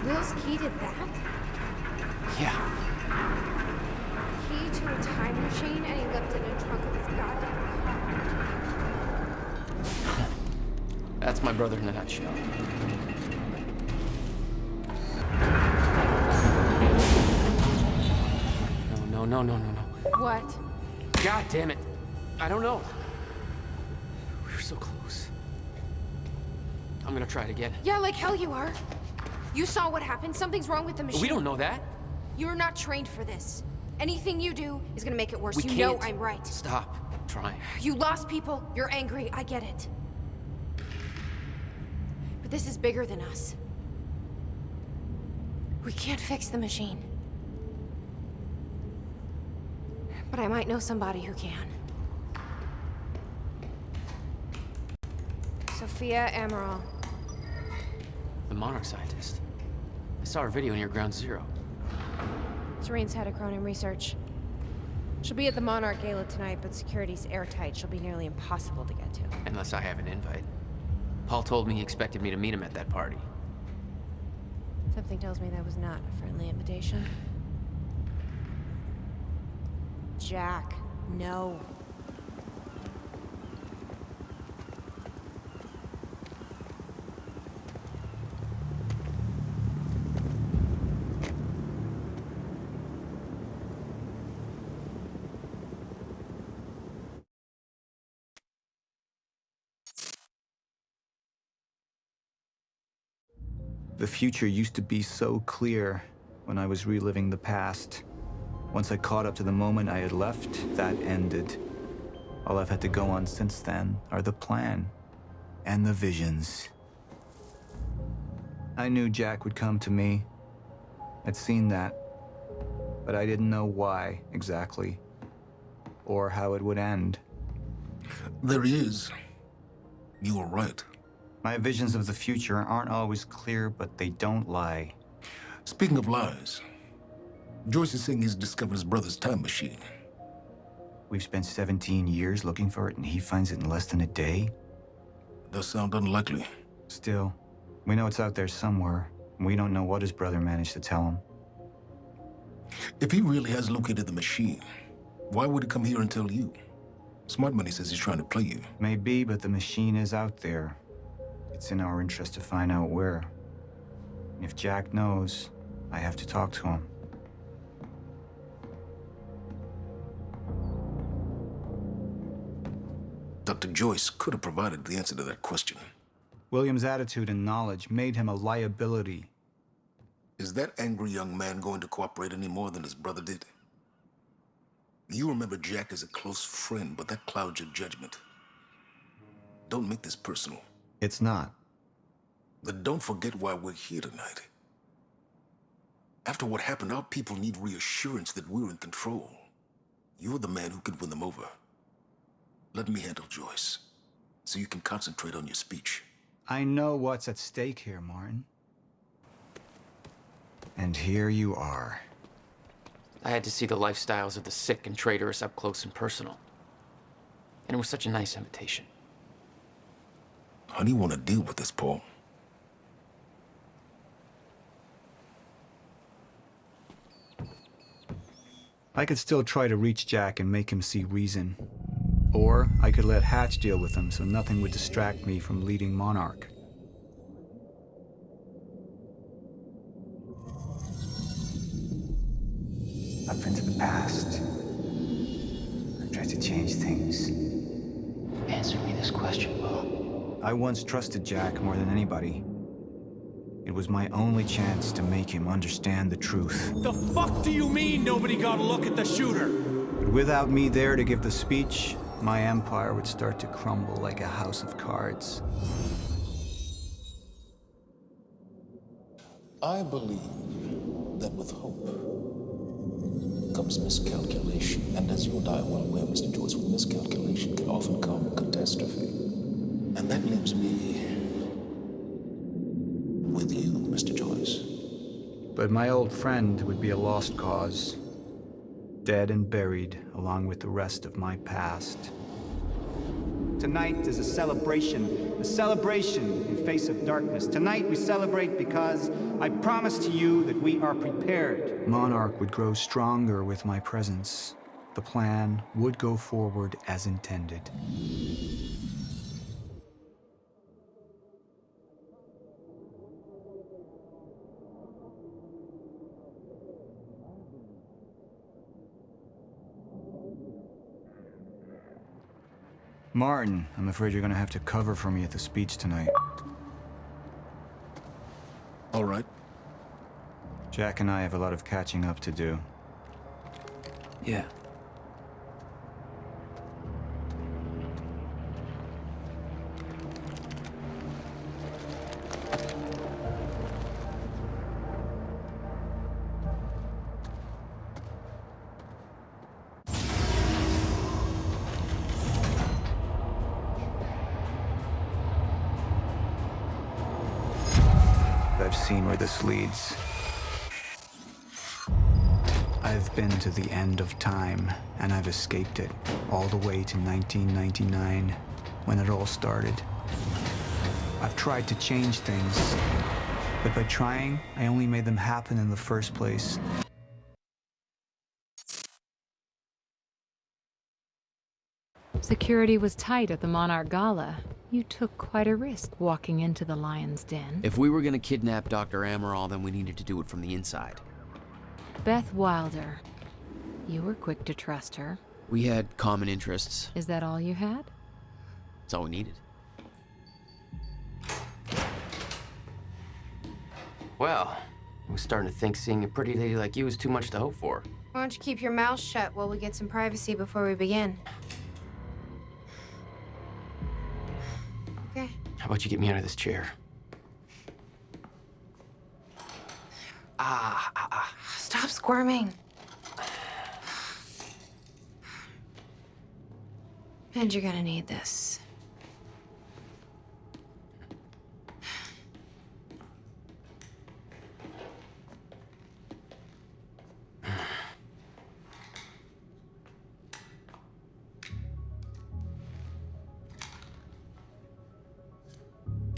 Will's key did that? Yeah. Key to a time machine, and he left it in the trunk of his goddamn car. That's my brother in a nutshell. No. What? God damn it. I don't know. We were so close. I'm gonna try it again. Yeah, like hell you are. You saw what happened. Something's wrong with the machine. We don't know that. You're not trained for this. Anything you do is gonna make it worse. We You can't. know I'm right. Stop trying. You lost people. You're angry. I get it. But this is bigger than us. We can't fix the machine. But I might know somebody who can. Sophia Amaral. The Monarch scientist. I saw her video near Ground Zero. Serene's head of Cronin Research. She'll be at the Monarch Gala tonight, but security's airtight. She'll be nearly impossible to get to. Unless I have an invite. Paul told me he expected me to meet him at that party. Something tells me that was not a friendly invitation. Jack, no. The future used to be so clear when I was reliving the past. Once I caught up to the moment I had left, that ended. All I've had to go on since then are the plan and the visions. I knew Jack would come to me. I'd seen that, but I didn't know why exactly, or how it would end. There he is. You were right. My visions of the future aren't always clear, but they don't lie. Speaking of lies, Joyce is saying he's discovered his brother's time machine. We've spent 17 years looking for it, and he finds it in less than a day? Does sound unlikely. Still, we know it's out there somewhere, and we don't know what his brother managed to tell him. If he really has located the machine, why would he come here and tell you? Smart Money says he's trying to play you. Maybe, but the machine is out there. It's in our interest to find out where. And if Jack knows, I have to talk to him. Dr. Joyce could have provided the answer to that question. William's attitude and knowledge made him a liability. Is that angry young man going to cooperate any more than his brother did? You remember Jack as a close friend, but that clouds your judgment. Don't make this personal. It's not. Then don't forget why we're here tonight. After what happened, our people need reassurance that we're in control. You're the man who can win them over. Let me handle Joyce, so you can concentrate on your speech. I know what's at stake here, Martin. And here you are. I had to see the lifestyles of the sick and traitorous up close and personal. And it was such a nice invitation. How do you want to deal with this, Paul? I could still try to reach Jack and make him see reason. Or I could let Hatch deal with him so nothing would distract me from leading Monarch. I've been to the past. I've tried to change things. Answer me this question, Paul. I once trusted Jack more than anybody. It was my only chance to make him understand the truth. The fuck do you mean nobody got a look at the shooter? But without me there to give the speech, my empire would start to crumble like a house of cards. I believe that with hope comes miscalculation. And as you and I are well aware, Mr. Joyce, with miscalculation can often come catastrophe. And that leaves me with you, Mr. Joyce. But my old friend would be a lost cause. Dead and buried, along with the rest of my past. Tonight is a celebration in face of darkness. Tonight we celebrate because I promise to you that we are prepared. Monarch would grow stronger with my presence. The plan would go forward as intended. Martin, I'm afraid you're gonna have to cover for me at the speech tonight. All right. Jack and I have a lot of catching up to do. Yeah. I've seen where this leads. I've been to the end of time, and I've escaped it, all the way to 1999, when it all started. I've tried to change things, but by trying, I only made them happen in the first place. Security was tight at the Monarch Gala. You took quite a risk walking into the lion's den. If we were gonna kidnap Dr. Amaral, then we needed to do it from the inside. Beth Wilder. You were quick to trust her. We had common interests. Is that all you had? That's all we needed. Well, I was starting to think seeing a pretty lady like you was too much to hope for. Why don't you keep your mouth shut while we get some privacy before we begin? Okay. How about you get me out of this chair? Stop squirming. And you're gonna need this.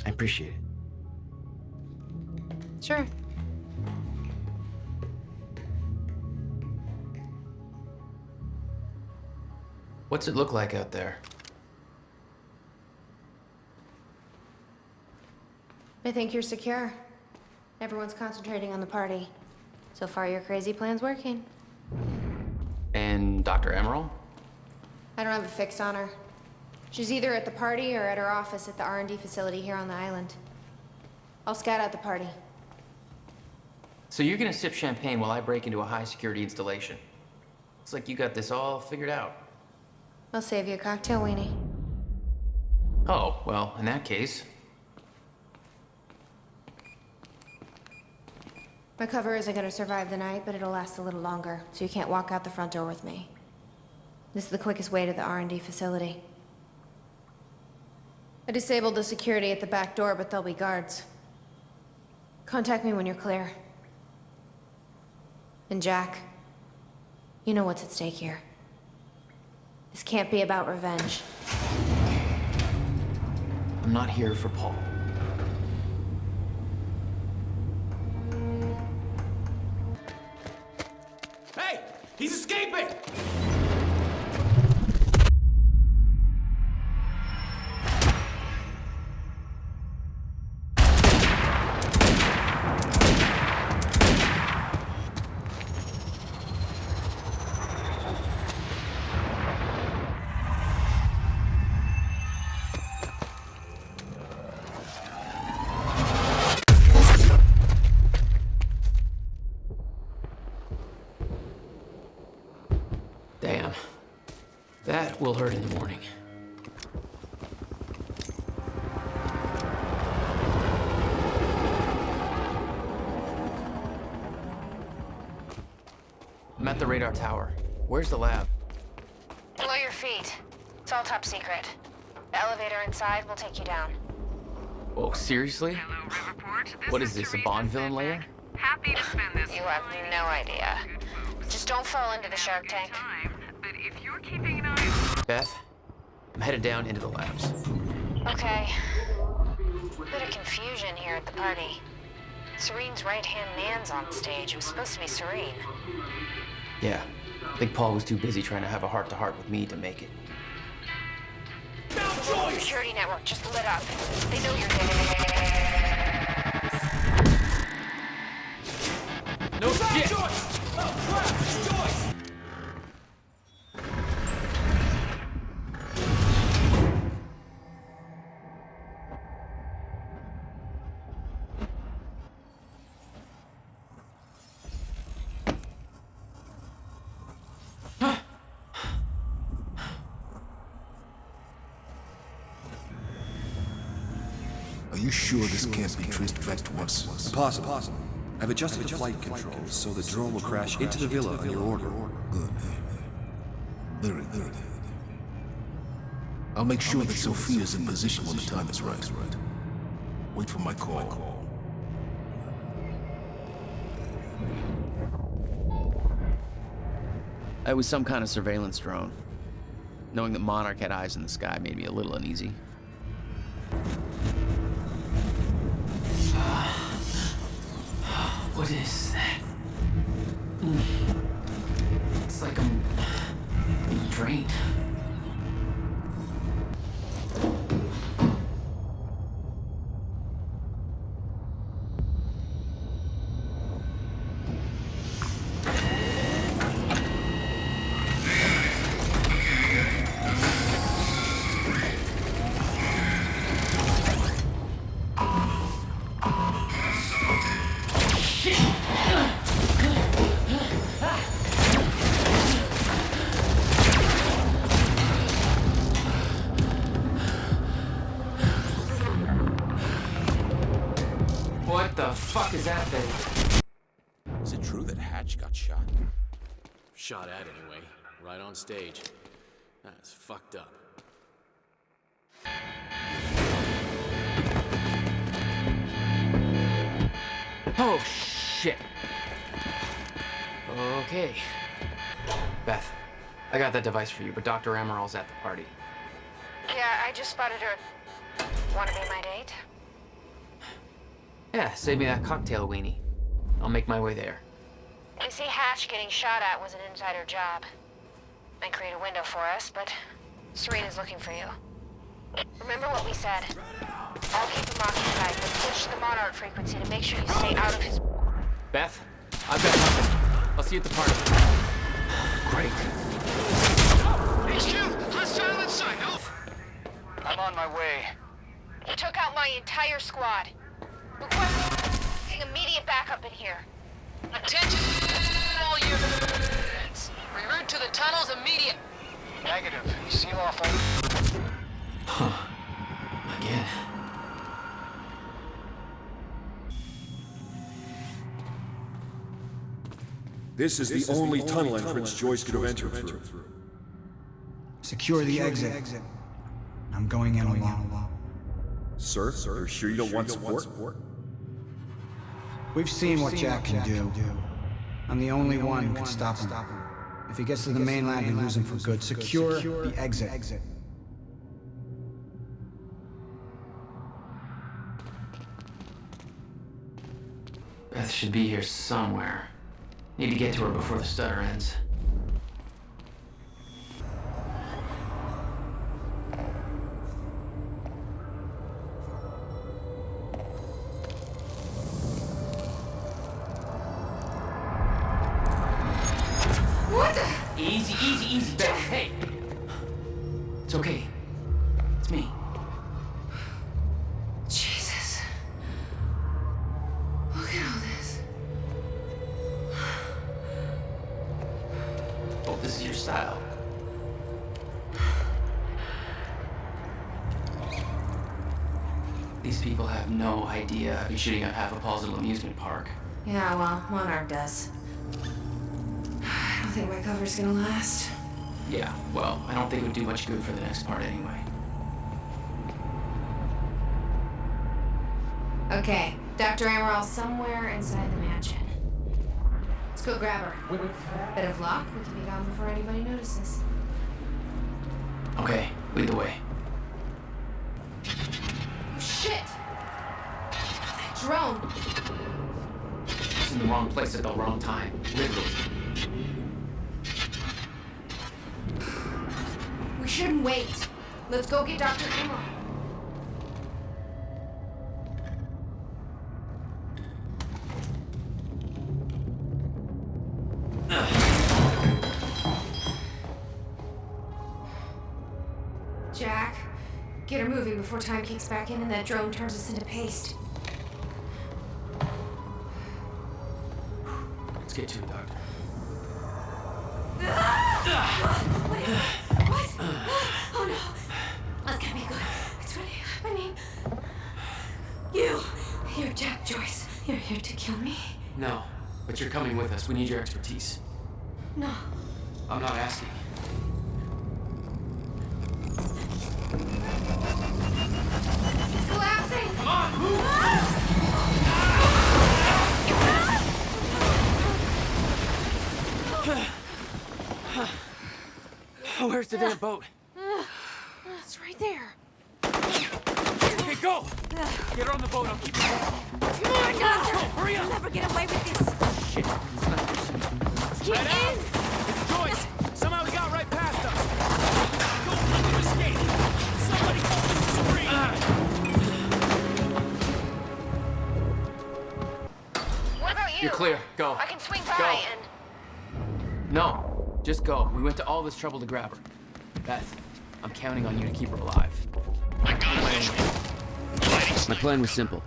I appreciate it. Sure. What's it look like out there? I think you're secure. Everyone's concentrating on the party. So far, your crazy plan's working. And Dr. Amaral? I don't have a fix on her. She's either at the party or at her office at the R&D facility here on the island. I'll scout out the party. So you're gonna sip champagne while I break into a high-security installation? Looks like you got this all figured out. I'll save you a cocktail, weenie. Oh, well, in that case. My cover isn't gonna survive the night, but it'll last a little longer, so you can't walk out the front door with me. This is the quickest way to the R&D facility. I disabled the security at the back door, but there'll be guards. Contact me when you're clear. And Jack, you know what's at stake here. This can't be about revenge. I'm not here for Paul. Hey! He's escaping! Damn. That will hurt in the morning. I'm at the radar tower. Where's the lab? Below your feet. It's all top secret. The elevator inside will take you down. Oh, seriously? What is this, a Bond villain lair? Happy to spend this. You have no idea. Just don't fall into the shark tank. Beth, I'm headed down into the labs. Okay. Bit of confusion here at the party. Serene's right-hand man's on stage. It was supposed to be Serene. Yeah, I think Paul was too busy trying to have a heart-to-heart with me to make it. The security network just lit up. They know you're there. No shit! Oh, crap! Joyce! Are you sure this can't be traced back to us? Possible. I've adjusted the flight controls so the drone will crash into the villa on your order. Good. Very good. I'll make sure that Sophia's in position when the time is right. Wait for my call. It was some kind of surveillance drone. Knowing that Monarch had eyes in the sky made me a little uneasy. What is that? It's like I'm being drained. What the fuck is that thing? Is it true that Hatch got shot? Shot at, anyway. Right on stage. That's fucked up. Oh, shit. Okay. Beth, I got that device for you, but Dr. Amaral's at the party. Yeah, I just spotted her. Wanna be my date? Yeah, save me that cocktail weenie. I'll make my way there. You see, Hatch getting shot at was an insider job. Might create a window for us, but Serena's looking for you. Remember what we said. I'll keep him occupied, but push the Monarch frequency to make sure you stay out of his... Beth, I've got nothing. I'll see you at the party. Great. HQ! Hostile inside! No! I'm on my way. You took out my entire squad. Requesting immediate backup in here. Attention all units! Reroute to the tunnels immediate. Negative. Seal off all... Huh. Again. This is the only tunnel entrance Joyce could have entered through. Secure the exit. I'm going in alone. Sir, you're sure you don't want support? We've seen what Jack can do. I'm the only one who can stop him. If he gets to the mainland, we lose him for good. Secure the exit. Beth should be here somewhere. Need to get to her before the stutter ends. What the? Easy, Beth. Hey! It's okay. It's me. Jesus. Look at all this. Oh, this is your style. These people have no idea I'd be shooting up half a Paul's little amusement park. Yeah, well, Monarch does. I don't think my cover's gonna last. Yeah, well, I don't think it would do much good for the next part anyway. Okay, Dr. Amaral somewhere inside the mansion. Let's go grab her. Bit of luck, we can be gone before anybody notices. Okay, lead the way. Shit! That drone! It's in the wrong place at the wrong time. Literally. We shouldn't wait. Let's go get Dr. Amaral. Jack, get her moving before time kicks back in and that drone turns us into paste. Let's get to it, Doctor. What? Oh no. That's gonna be good. It's really happening. You're Jack Joyce. You're here to kill me? No, but you're coming with us. We need your expertise. No. I'm not asking. It's collapsing! Come on, move! Oh, where's the damn boat? It's right there. Okay, go! Get her on the boat. I'll keep her. Come on, Doctor! Hurry up! You'll never get away with this. Shit, these snipers. Get Spread in! out. It's Joyce! Somehow he got right past us! Go, let him escape! Somebody call Mr. Supreme! What about you? You're clear. Go. I can swing by Go. and... No, just go. We went to all this trouble to grab her. Beth, I'm counting on you to keep her alive. I got a visual. My plan was simple.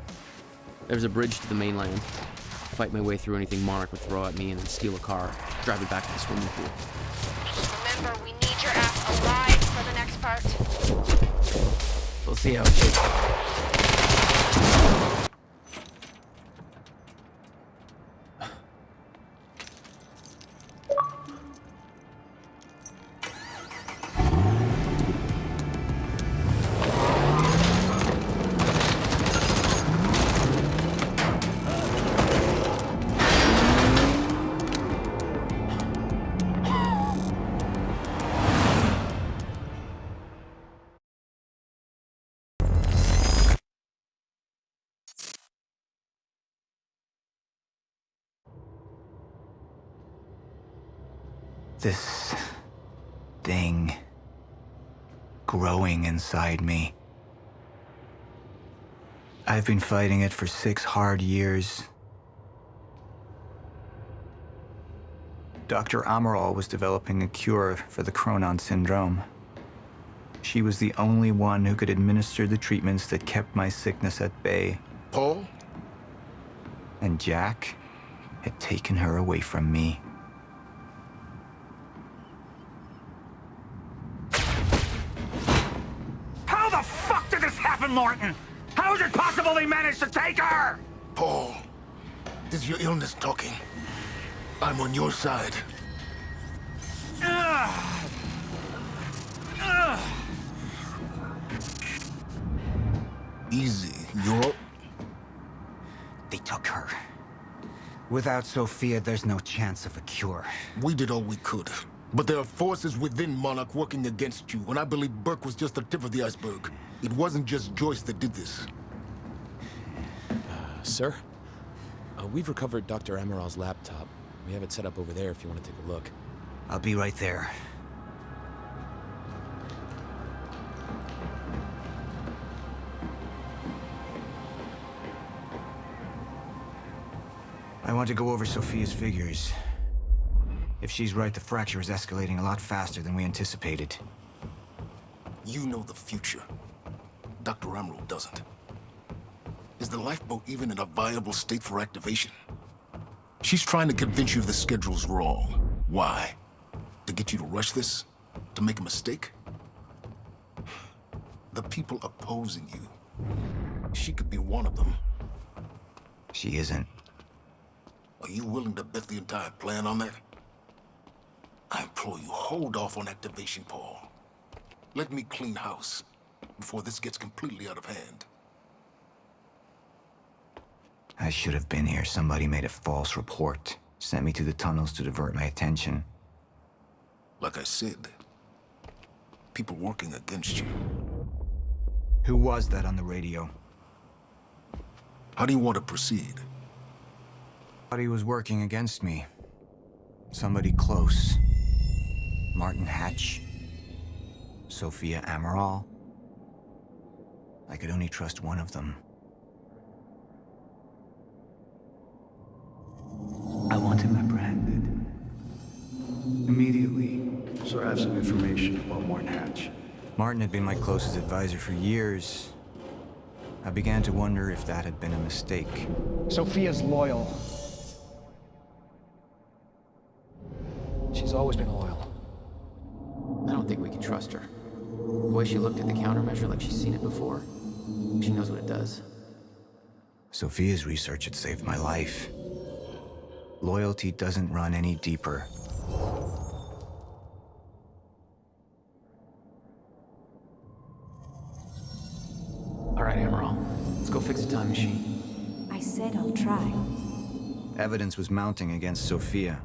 There was a bridge to the mainland. Fight my way through anything Monarch would throw at me and then steal a car, drive it back to the swimming pool. Remember, we need your ass alive for the next part. We'll see how it shakes out. This thing growing inside me. I've been fighting it for 6 hard years. Dr. Amaral was developing a cure for the Cronon syndrome. She was the only one who could administer the treatments that kept my sickness at bay. Paul? And Jack had taken her away from me. happened, Martin? How is it possible they managed to take her? Paul, this is your illness talking. I'm on your side. Easy, you're... They took her. Without Sophia, there's no chance of a cure. We did all we could. But there are forces within Monarch working against you, and I believe Burke was just the tip of the iceberg. It wasn't just Joyce that did this. Sir? We've recovered Dr. Amaral's laptop. We have it set up over there if you want to take a look. I'll be right there. I want to go over Sophia's figures. If she's right, the fracture is escalating a lot faster than we anticipated. You know the future. Dr. Amaral doesn't. Is the lifeboat even in a viable state for activation? She's trying to convince you the schedule's wrong. Why? To get you to rush this? To make a mistake? The people opposing you. She could be one of them. She isn't. Are you willing to bet the entire plan on that? I implore you, hold off on activation, Paul. Let me clean house before this gets completely out of hand. I should have been here. Somebody made a false report. Sent me to the tunnels to divert my attention. Like I said, people working against you. Who was that on the radio? How do you want to proceed? Thought he was working against me. Somebody close. Martin Hatch. Sophia Amaral. I could only trust one of them. I want him apprehended. Immediately. Sir, I have some information about Martin Hatch. Martin had been my closest advisor for years. I began to wonder if that had been a mistake. Sophia's loyal. She's always been loyal. I don't think we can trust her. The way she looked at the countermeasure like she's seen it before. She knows what it does. Sophia's research had saved my life. Loyalty doesn't run any deeper. All right, Amaral. Let's go fix the time machine. I said I'll try. Evidence was mounting against Sophia.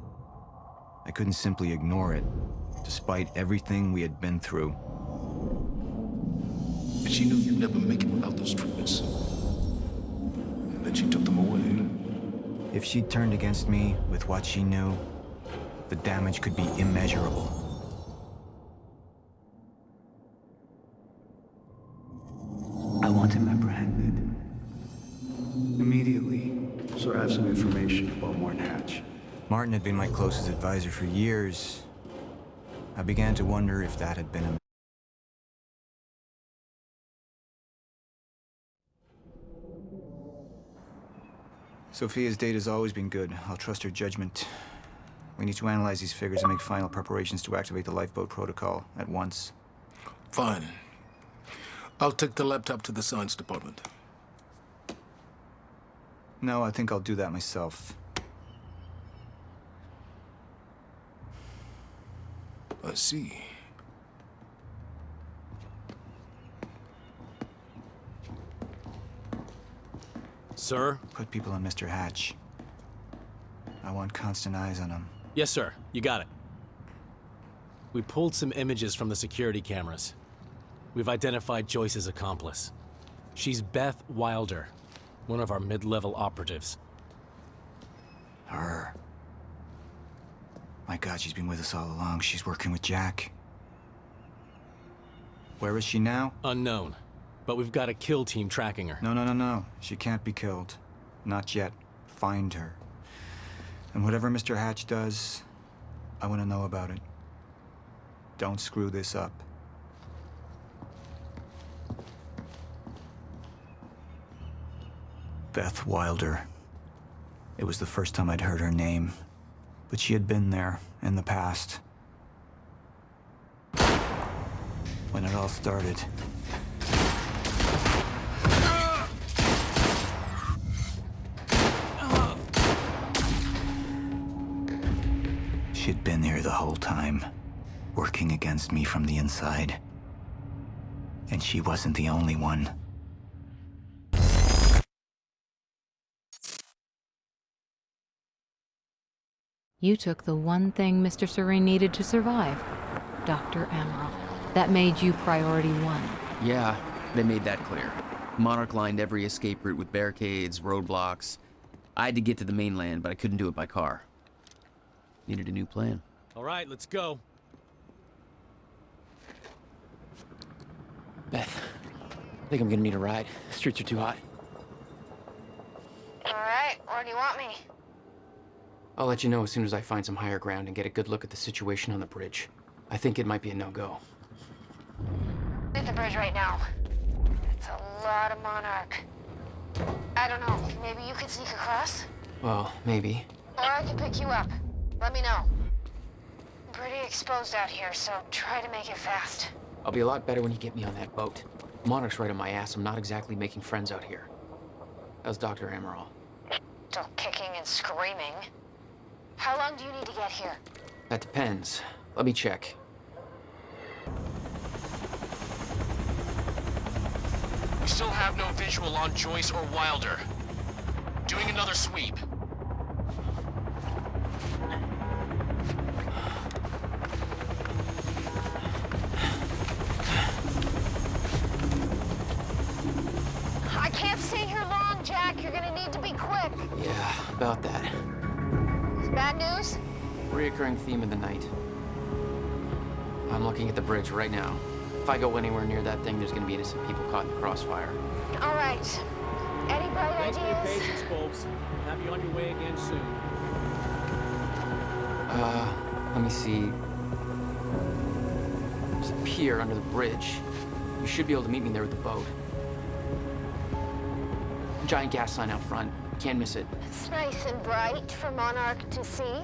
I couldn't simply ignore it, despite everything we had been through. And she knew you'd never make it without those treatments. And then she took them away. If she'd turned against me with what she knew, the damage could be immeasurable. I want him apprehended. Immediately. Sir, I have some information about Martin Hatch. Martin had been my closest advisor for years. I began to wonder if that had been a... Sophia's data's always been good. I'll trust her judgment. We need to analyze these figures and make final preparations to activate the lifeboat protocol at once. Fine. I'll take the laptop to the science department. No, I think I'll do that myself. I see. Sir? Put people on Mr. Hatch. I want constant eyes on him. Yes, sir. You got it. We pulled some images from the security cameras. We've identified Joyce's accomplice. She's Beth Wilder, one of our mid-level operatives. Her. My God, she's been with us all along. She's working with Jack. Where is she now? Unknown. But we've got a kill team tracking her. No. She can't be killed. Not yet. Find her. And whatever Mr. Hatch does, I want to know about it. Don't screw this up. Beth Wilder. It was the first time I'd heard her name, but she had been there in the past. When it all started. there the whole time, working against me from the inside. And she wasn't the only one. You took the one thing Mr. Serene needed to survive, Dr. Amaral. That made you priority one. Yeah, they made that clear. Monarch lined every escape route with barricades, roadblocks. I had to get to the mainland, but I couldn't do it by car. Needed a new plan. All right, let's go. Beth, I think I'm gonna need a ride. The streets are too hot. Alright, where do you want me? I'll let you know as soon as I find some higher ground and get a good look at the situation on the bridge. I think it might be a no-go. At the bridge right now. It's a lot of Monarch. I don't know, maybe you could sneak across? Well, maybe. Or I could pick you up. Let me know. I'm pretty exposed out here, so try to make it fast. I'll be a lot better when you get me on that boat. Monarch's right on my ass. I'm not exactly making friends out here. How's Dr. Amaral? Still kicking and screaming. How long do you need to get here? That depends. Let me check. We still have no visual on Joyce or Wilder. Doing another sweep. I can't stay here long, Jack. You're gonna need to be quick. Yeah, about that. Bad news? Reoccurring theme of the night. I'm looking at the bridge right now. If I go anywhere near that thing, there's gonna be innocent people caught in the crossfire. All right. Any bright Thanks for your ideas? patience, folks. Have you on your way again soon. Let me see. There's a pier under the bridge. You should be able to meet me there with the boat. Giant gas sign out front. Can't miss it. It's nice and bright for Monarch to see.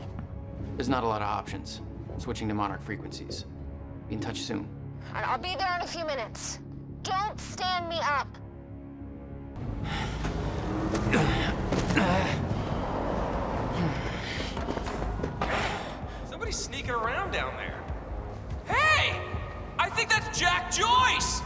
There's not a lot of options. Switching to Monarch frequencies. Be in touch soon. And I'll be there in a few minutes. Don't stand me up. Somebody's sneaking around down there. Hey! I think that's Jack Joyce!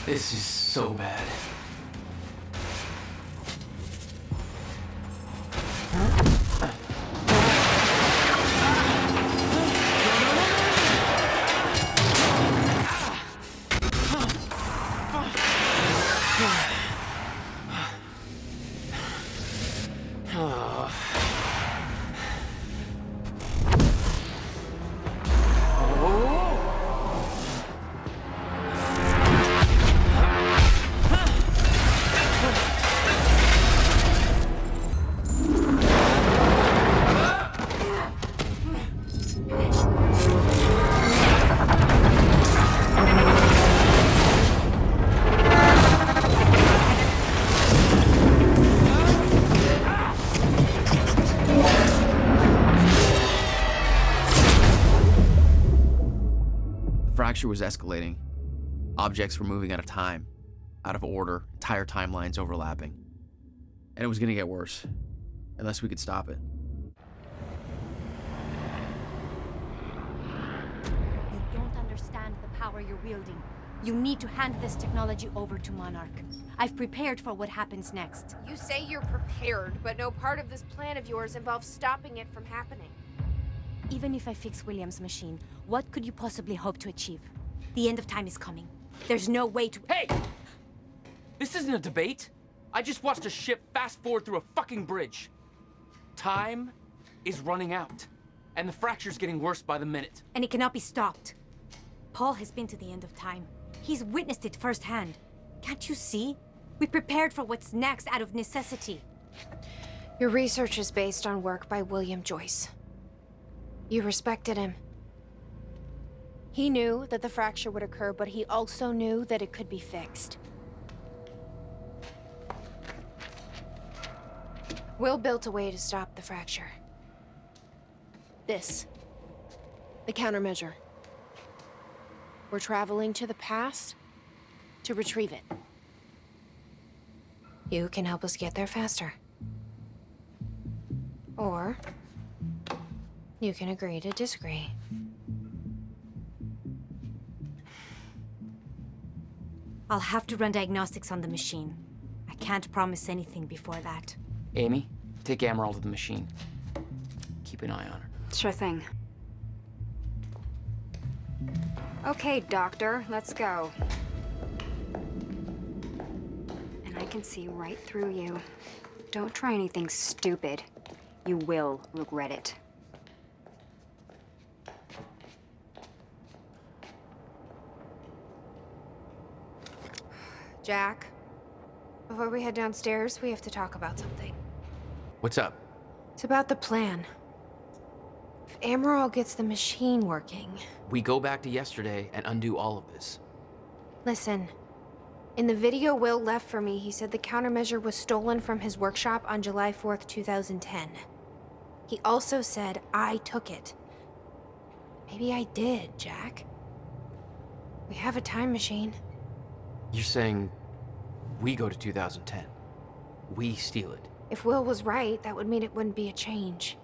This is so bad. fracture was escalating. Objects were moving out of time, out of order, entire timelines overlapping. And it was going to get worse, unless we could stop it. You don't understand the power you're wielding. You need to hand this technology over to Monarch. I've prepared for what happens next. You say you're prepared, but no part of this plan of yours involves stopping it from happening. Even if I fix William's machine, what could you possibly hope to achieve? The end of time is coming. There's no way to— Hey! This isn't a debate. I just watched a ship fast forward through a fucking bridge. Time is running out, and the fracture's getting worse by the minute. And it cannot be stopped. Paul has been to the end of time. He's witnessed it firsthand. Can't you see? We prepared for what's next out of necessity. Your research is based on work by William Joyce. You respected him. He knew that the fracture would occur, but he also knew that it could be fixed. Will built a way to stop the fracture. This. The countermeasure. We're traveling to the past to retrieve it. You can help us get there faster. Or you can agree to disagree. I'll have to run diagnostics on the machine. I can't promise anything before that. Amy, take Amaral to the machine. Keep an eye on her. Sure thing. Okay, Doctor, let's go. And I can see right through you. Don't try anything stupid. You will regret it. Jack, before we head downstairs, we have to talk about something. What's up? It's about the plan. If Amaral gets the machine working... We go back to yesterday and undo all of this. Listen, in the video Will left for me, he said the countermeasure was stolen from his workshop on July 4th, 2010. He also said I took it. Maybe I did, Jack. We have a time machine. You're saying we go to 2010. We steal it. If Will was right, that would mean it wouldn't be a change.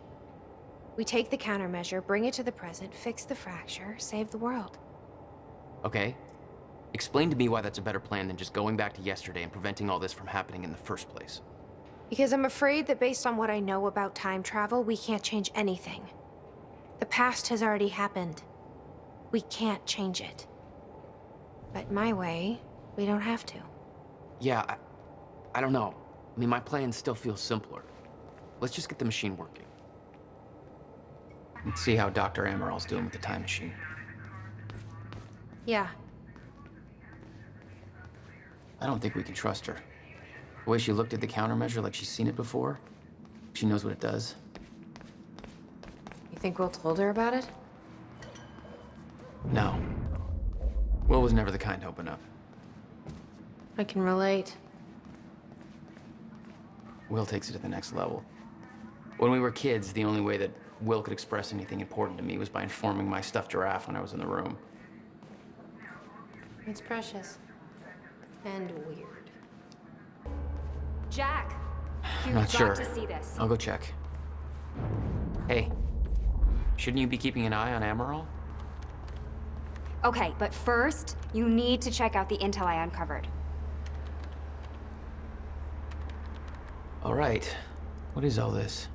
We take the countermeasure, bring it to the present, fix the fracture, save the world. Okay. Explain to me why that's a better plan than just going back to yesterday and preventing all this from happening in the first place. Because I'm afraid that based on what I know about time travel, we can't change anything. The past has already happened. We can't change it. But my way, we don't have to. Yeah, I don't know. I mean, my plan still feels simpler. Let's just get the machine working. Let's see how Dr. Amaral's doing with the time machine. Yeah. I don't think we can trust her. The way she looked at the countermeasure like she's seen it before, she knows what it does. You think Will told her about it? No. Will was never the kind to open up. I can relate. Will takes it to the next level. When we were kids, the only way that Will could express anything important to me was by informing my stuffed giraffe when I was in the room. It's precious. And weird. Jack, you've Not got sure. to see this. I'll go check. Hey, shouldn't you be keeping an eye on Amaral? Okay, but first, you need to check out the intel I uncovered. All right. What is all this?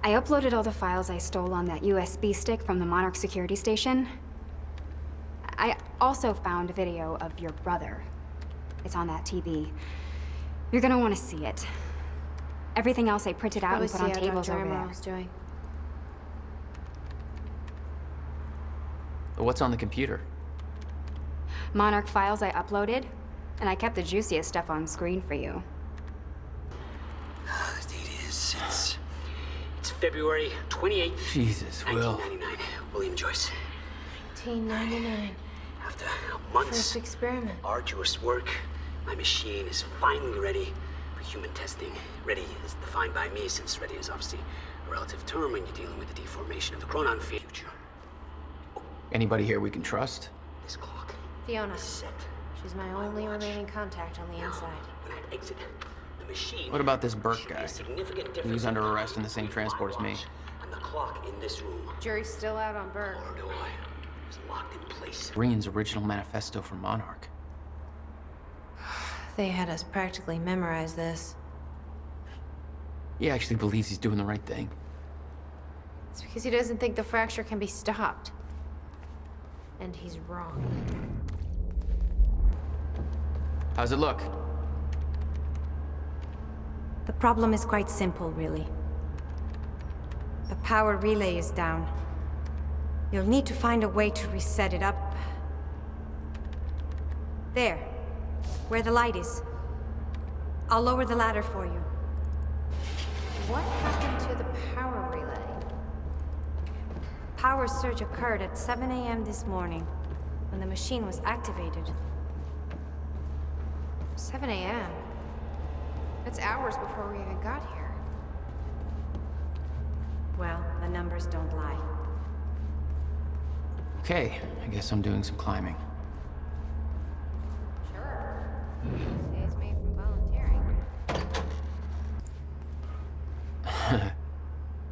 I uploaded all the files I stole on that USB stick from the Monarch security station. I also found a video of your brother. It's on that TV. You're gonna want to see it. Everything else I printed out and put on tables over there. Doing. What's on the computer? Monarch files I uploaded, and I kept the juiciest stuff on screen for you. The date is, it's February 28th, Jesus, Will. 1999. William Joyce. 1999. After months First experiment. arduous work, my machine is finally ready for human testing. Ready is defined by me, since ready is obviously a relative term when you're dealing with the deformation of the chronon field. Anybody here we can trust? This clock Fiona. is set. She's my only remaining contact on the inside. When I exit the machine, What about this Burke should be guy? a significant He difference was under in arrest in time the same between transport as my me. watch and the clock in this room. Jury's still out on Burke. Is locked in place. Green's original manifesto for Monarch. They had us practically memorize this. He actually believes he's doing the right thing. It's because he doesn't think the fracture can be stopped. And he's wrong. How's it look? The problem is quite simple, really. The power relay is down. You'll need to find a way to reset it up. There, where the light is. I'll lower the ladder for you. What happened to the power relay? Power surge occurred at 7 a.m. this morning, when the machine was activated. 7 a.m.? That's hours before we even got here. Well, the numbers don't lie. Okay, I guess I'm doing some climbing. Sure. Saves me from volunteering.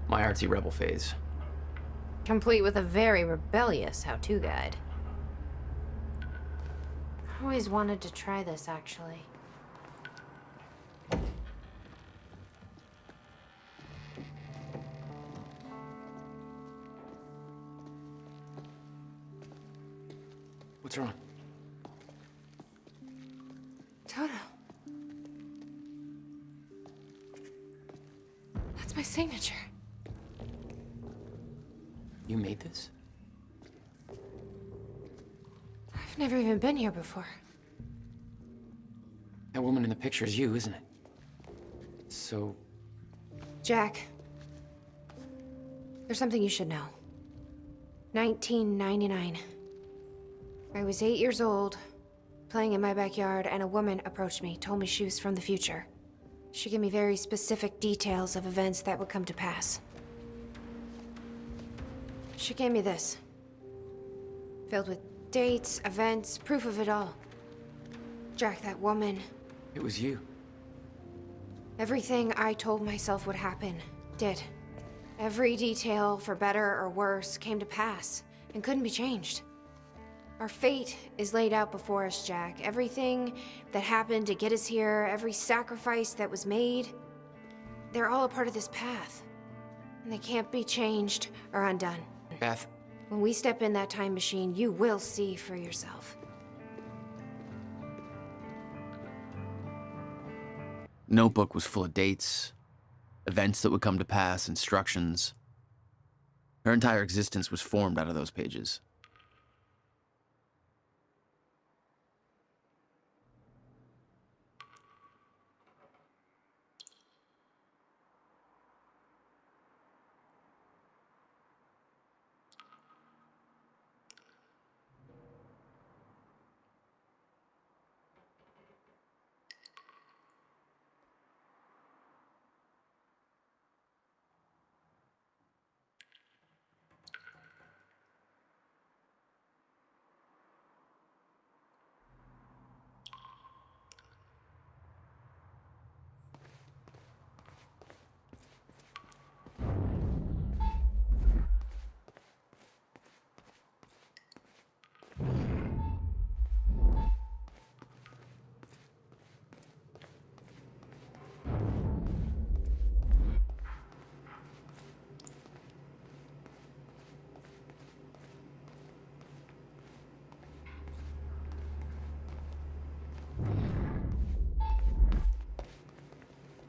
My artsy rebel phase. Complete with a very rebellious how-to guide. I always wanted to try this, actually. What's wrong? Toto. That's my signature. You made this? I've never even been here before. That woman in the picture is you, isn't it? So... Jack. There's something you should know. 1999. I was 8 years old, playing in my backyard, and a woman approached me, told me she was from the future. She gave me very specific details of events that would come to pass. She gave me this. Filled with dates, events, proof of it all. Jack, that woman. It was you. Everything I told myself would happen, did. Every detail, for better or worse, came to pass, and couldn't be changed. Our fate is laid out before us, Jack. Everything that happened to get us here, every sacrifice that was made, they're all a part of this path. And they can't be changed or undone. Beth. When we step in that time machine, you will see for yourself. Notebook was full of dates, events that would come to pass, instructions. Her entire existence was formed out of those pages.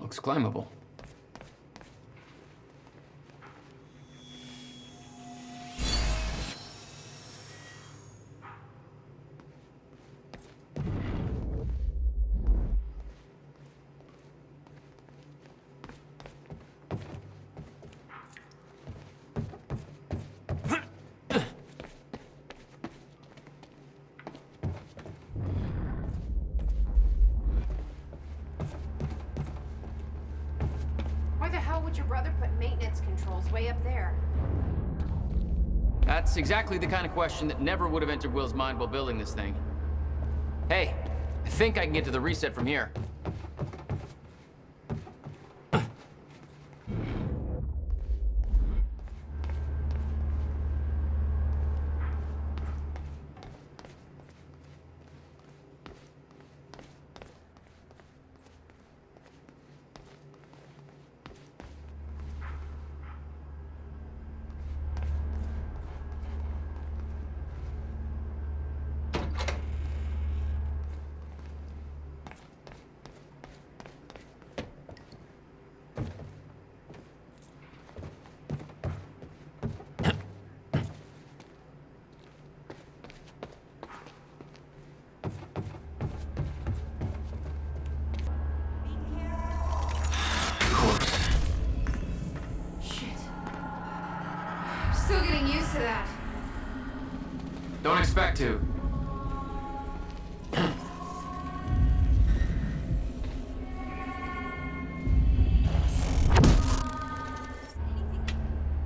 Looks climbable. Why the hell would your brother put maintenance controls way up there? That's exactly the kind of question that never would have entered Will's mind while building this thing. Hey, I think I can get to the reset from here. Still getting used to that. Don't expect to.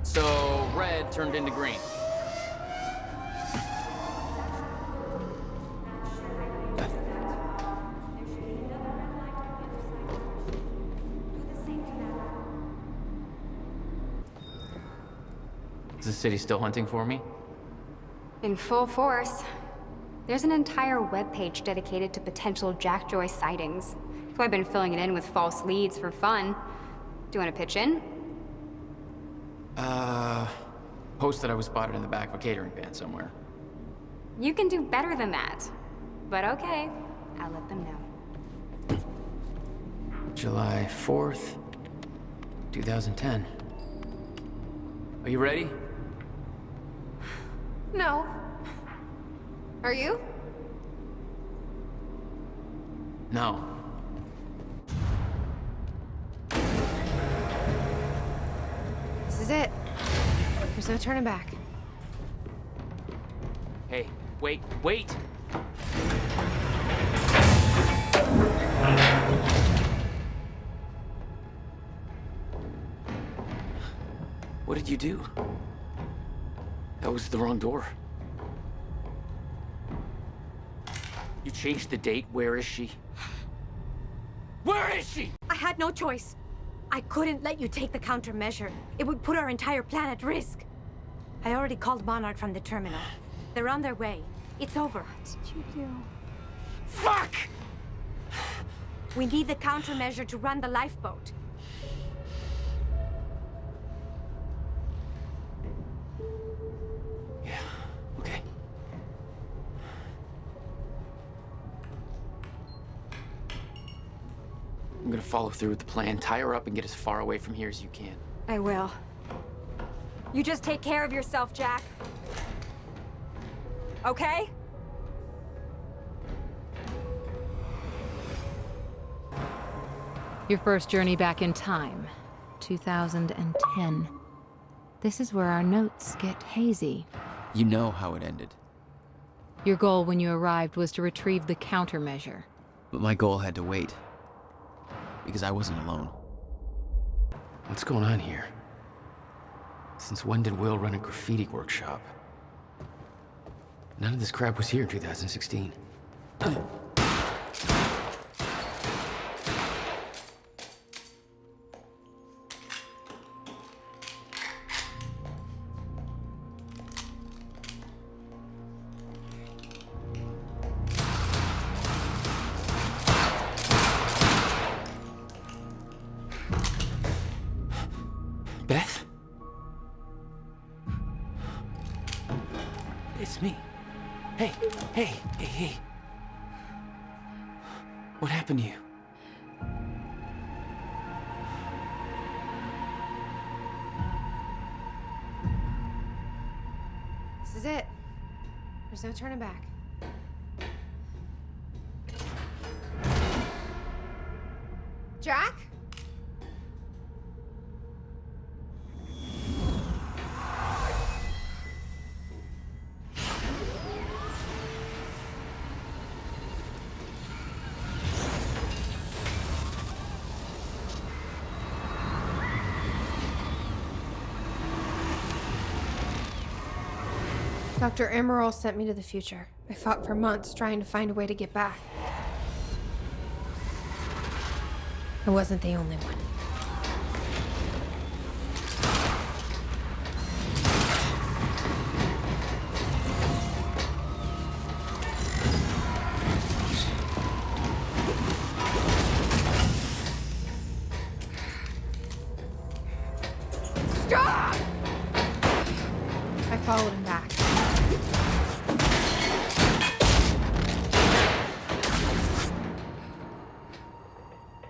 So, red turned into green. Is the city still hunting for me? In full force. There's an entire webpage dedicated to potential Jack Joyce sightings. So I've been filling it in with false leads for fun. Do you want to pitch in? Post that I was spotted in the back of a catering van somewhere. You can do better than that. But okay, I'll let them know. July 4th, 2010. Are you ready? No. Are you? No. This is it. There's no turning back. Hey, wait. What did you do? That was the wrong door. You changed the date. Where is she? Where is she? I had no choice. I couldn't let you take the countermeasure. It would put our entire plan at risk. I already called Monarch from the terminal. They're on their way. It's over. What did you do? Fuck! We need the countermeasure to run the lifeboat. Yeah, okay. I'm gonna follow through with the plan. Tie her up and get as far away from here as you can. I will. You just take care of yourself, Jack. Okay? Your first journey back in time, 2010. This is where our notes get hazy. You know how it ended. Your goal when you arrived was to retrieve the countermeasure. But my goal had to wait. Because I wasn't alone. What's going on here? Since when did Will run a graffiti workshop? None of this crap was here in 2016. Beth? It's me. Hey. What happened to you? This is it. There's no turning back. Jack? Dr. Emerald sent me to the future. I fought for months trying to find a way to get back. I wasn't the only one. Stop! I followed him back.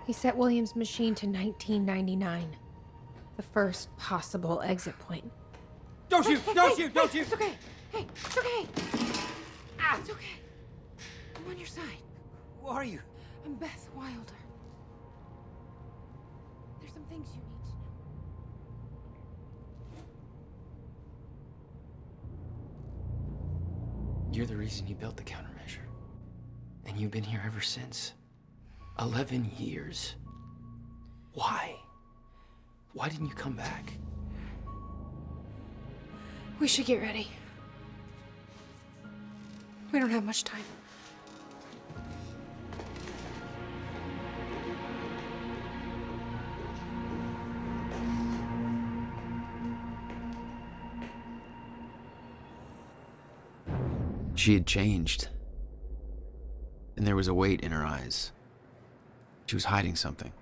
He set William's machine to 1999. The first possible exit point. Don't shoot! Don't shoot! Don't shoot! It's okay. Hey, it's okay. Ah, it's okay. I'm on your side. Who are you? I'm Beth Wilder. There's some things you need to know. You're the reason he built the countermeasure. And you've been here ever since. 11 years. Why? Why didn't you come back? We should get ready. We don't have much time. She had changed. And there was a weight in her eyes. She was hiding something.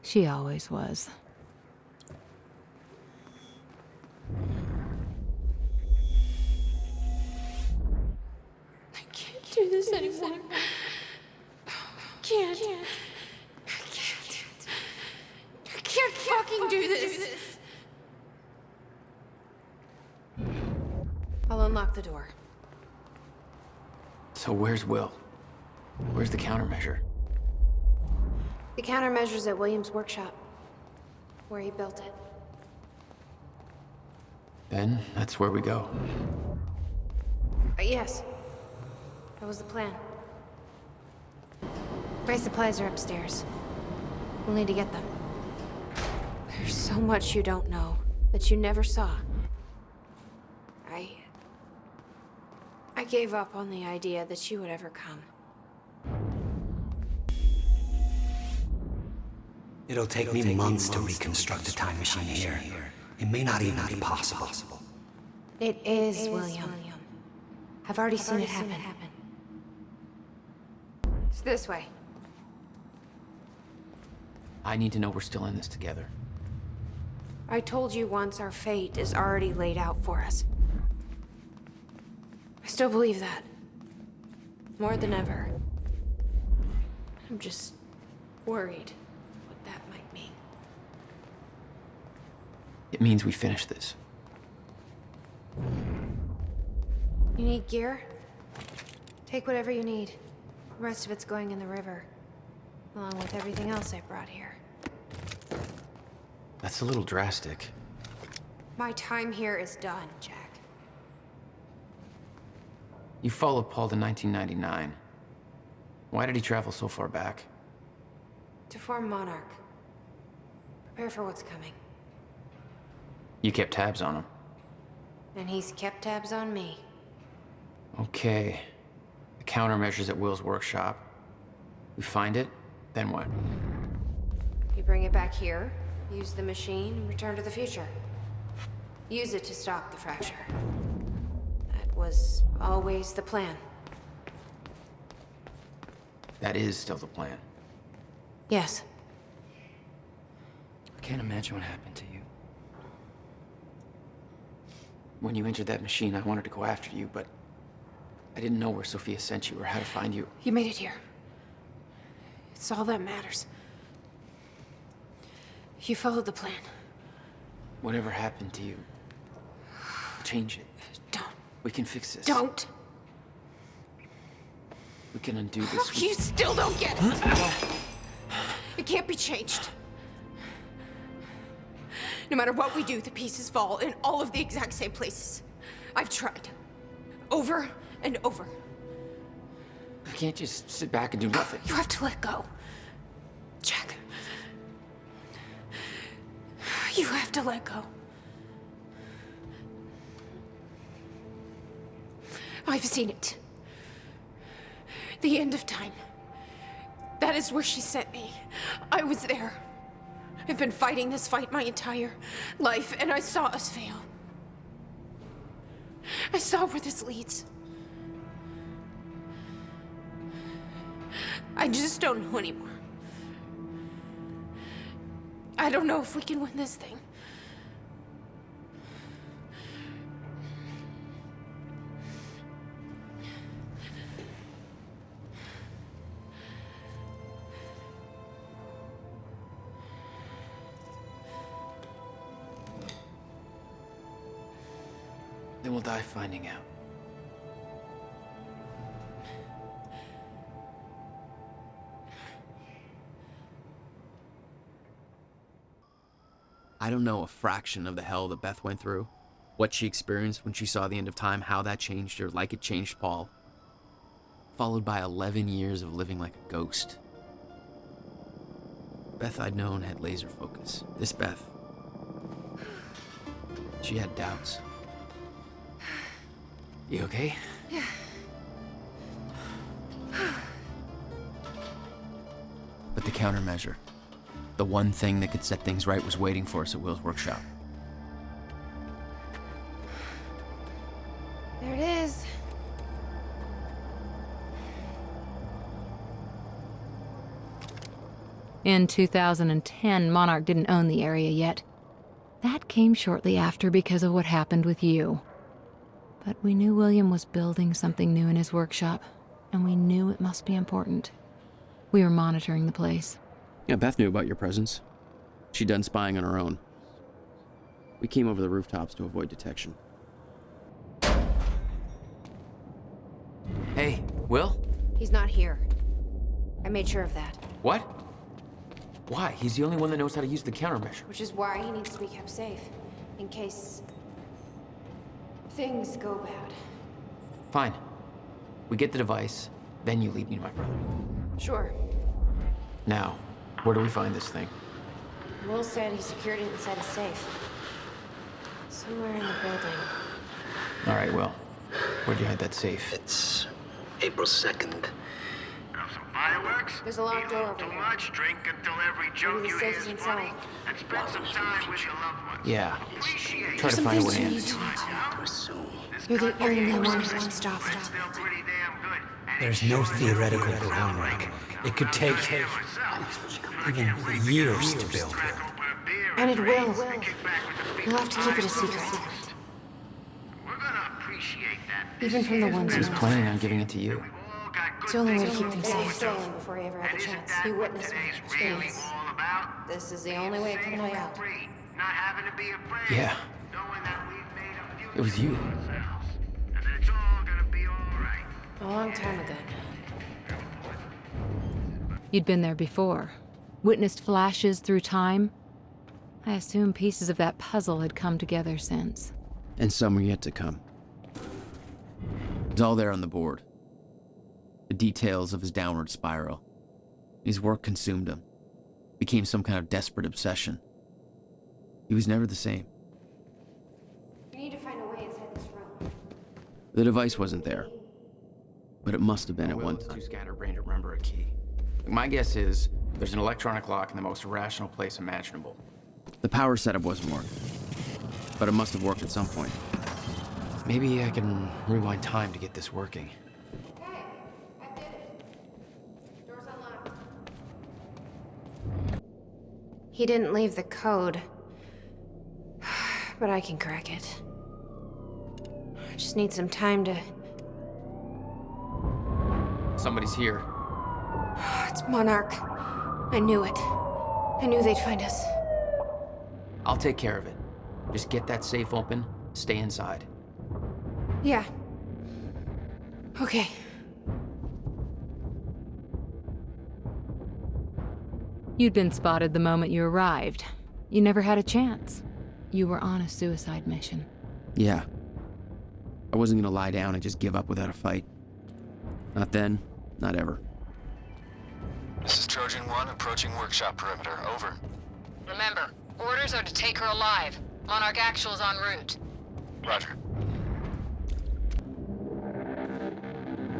She always was. I can't do this anymore. I can't. I can't fucking do this. I'll unlock the door. So where's Will? Where's the countermeasure? The countermeasure's at William's workshop, where he built it. Then that's where we go. Yes. That was the plan. My supplies are upstairs. We'll need to get them. There's so much you don't know, that you never saw. I gave up on the idea that you would ever come. It'll take me months to reconstruct a time machine here. It may not even be possible. It is, William. I've already seen it happen. It's this way. I need to know we're still in this together. I told you once our fate is already laid out for us. I still believe that. More than ever. I'm just worried what that might mean. It means we finish this. You need gear? Take whatever you need. The rest of it's going in the river. Along with everything else I brought here. That's a little drastic. My time here is done, Jack. You followed Paul to 1999. Why did he travel so far back? To form Monarch. Prepare for what's coming. You kept tabs on him. And he's kept tabs on me. Okay. The countermeasure's at Will's workshop. We find it, then what? You bring it back here, use the machine, and return to the future. Use it to stop the fracture. That was always the plan. That is still the plan. Yes. I can't imagine what happened to you. When you entered that machine, I wanted to go after you, but I didn't know where Sophia sent you or how to find you. You made it here. It's all that matters. You followed the plan. Whatever happened to you, change it. Don't. We can fix this. Don't. We can undo this. You still don't get it. It can't be changed. No matter what we do, the pieces fall in all of the exact same places. I've tried. Over and over. I can't just sit back and do nothing. You have to let go. Jack. You have to let go. I've seen it. The end of time. That is where she sent me. I was there. I've been fighting this fight my entire life, and I saw us fail. I saw where this leads. I just don't know anymore. I don't know if we can win this thing. Then we'll die finding out. I don't know a fraction of the hell that Beth went through, what she experienced when she saw the end of time, how that changed her like it changed Paul. Followed by 11 years of living like a ghost. Beth I'd known had laser focus. This Beth, she had doubts. You okay? Yeah. But the countermeasure, the one thing that could set things right, was waiting for us at Will's workshop. There it is. In 2010, Monarch didn't own the area yet. That came shortly after because of what happened with you. But we knew William was building something new in his workshop, and we knew it must be important. We were monitoring the place. Yeah, Beth knew about your presence. She'd done spying on her own. We came over the rooftops to avoid detection. Hey, Will? He's not here. I made sure of that. What? Why? He's the only one that knows how to use the countermeasure. Which is why he needs to be kept safe, in case things go bad. Fine. We get the device, then you lead me to my brother. Sure. Now, where do we find this thing? Will said he secured it inside a safe. Somewhere in the building. All right, Will. Where'd you hide that safe? It's April 2nd. Fireworks? There's a locked door over Too there. much, drink until every joke Maybe the you safe hear is is inside. funny, and spend some time with your loved ones. Yeah. Appreciate Try to find a way in. You're the only one who won't stop it. There's no theoretical groundwork. It could take even years to build. And it will. You'll have to keep it a secret. Even from the ones He's who know. planning on giving it to you. It's the only way to keep them safe. Stolen before he ever had the chance. He witnessed me. Experience. This is the only way it can play out. Yeah. It was you. A long time ago. You'd been there before. Witnessed flashes through time. I assume pieces of that puzzle had come together since. And some are yet to come. It's all there on the board. The details of his downward spiral. His work consumed him. Became some kind of desperate obsession. He was never the same. We need to find a way inside this room. The device wasn't there. But it must have been at one time. Too scatterbrained to remember a key. My guess is there's an electronic lock in the most irrational place imaginable. The power setup wasn't working. But it must have worked at some point. Maybe I can rewind time to get this working. Hey, I did it. Door's unlocked. He didn't leave the code. But I can crack it. I just need some time to... Somebody's here. It's Monarch. I knew it. I knew they'd find us. I'll take care of it. Just get that safe open, stay inside. Yeah. Okay. You'd been spotted the moment you arrived. You never had a chance. You were on a suicide mission. Yeah. I wasn't gonna lie down and just give up without a fight. Not then, not ever. This is Trojan 1 approaching workshop perimeter. Over. Remember, orders are to take her alive. Monarch Actual's en route. Roger.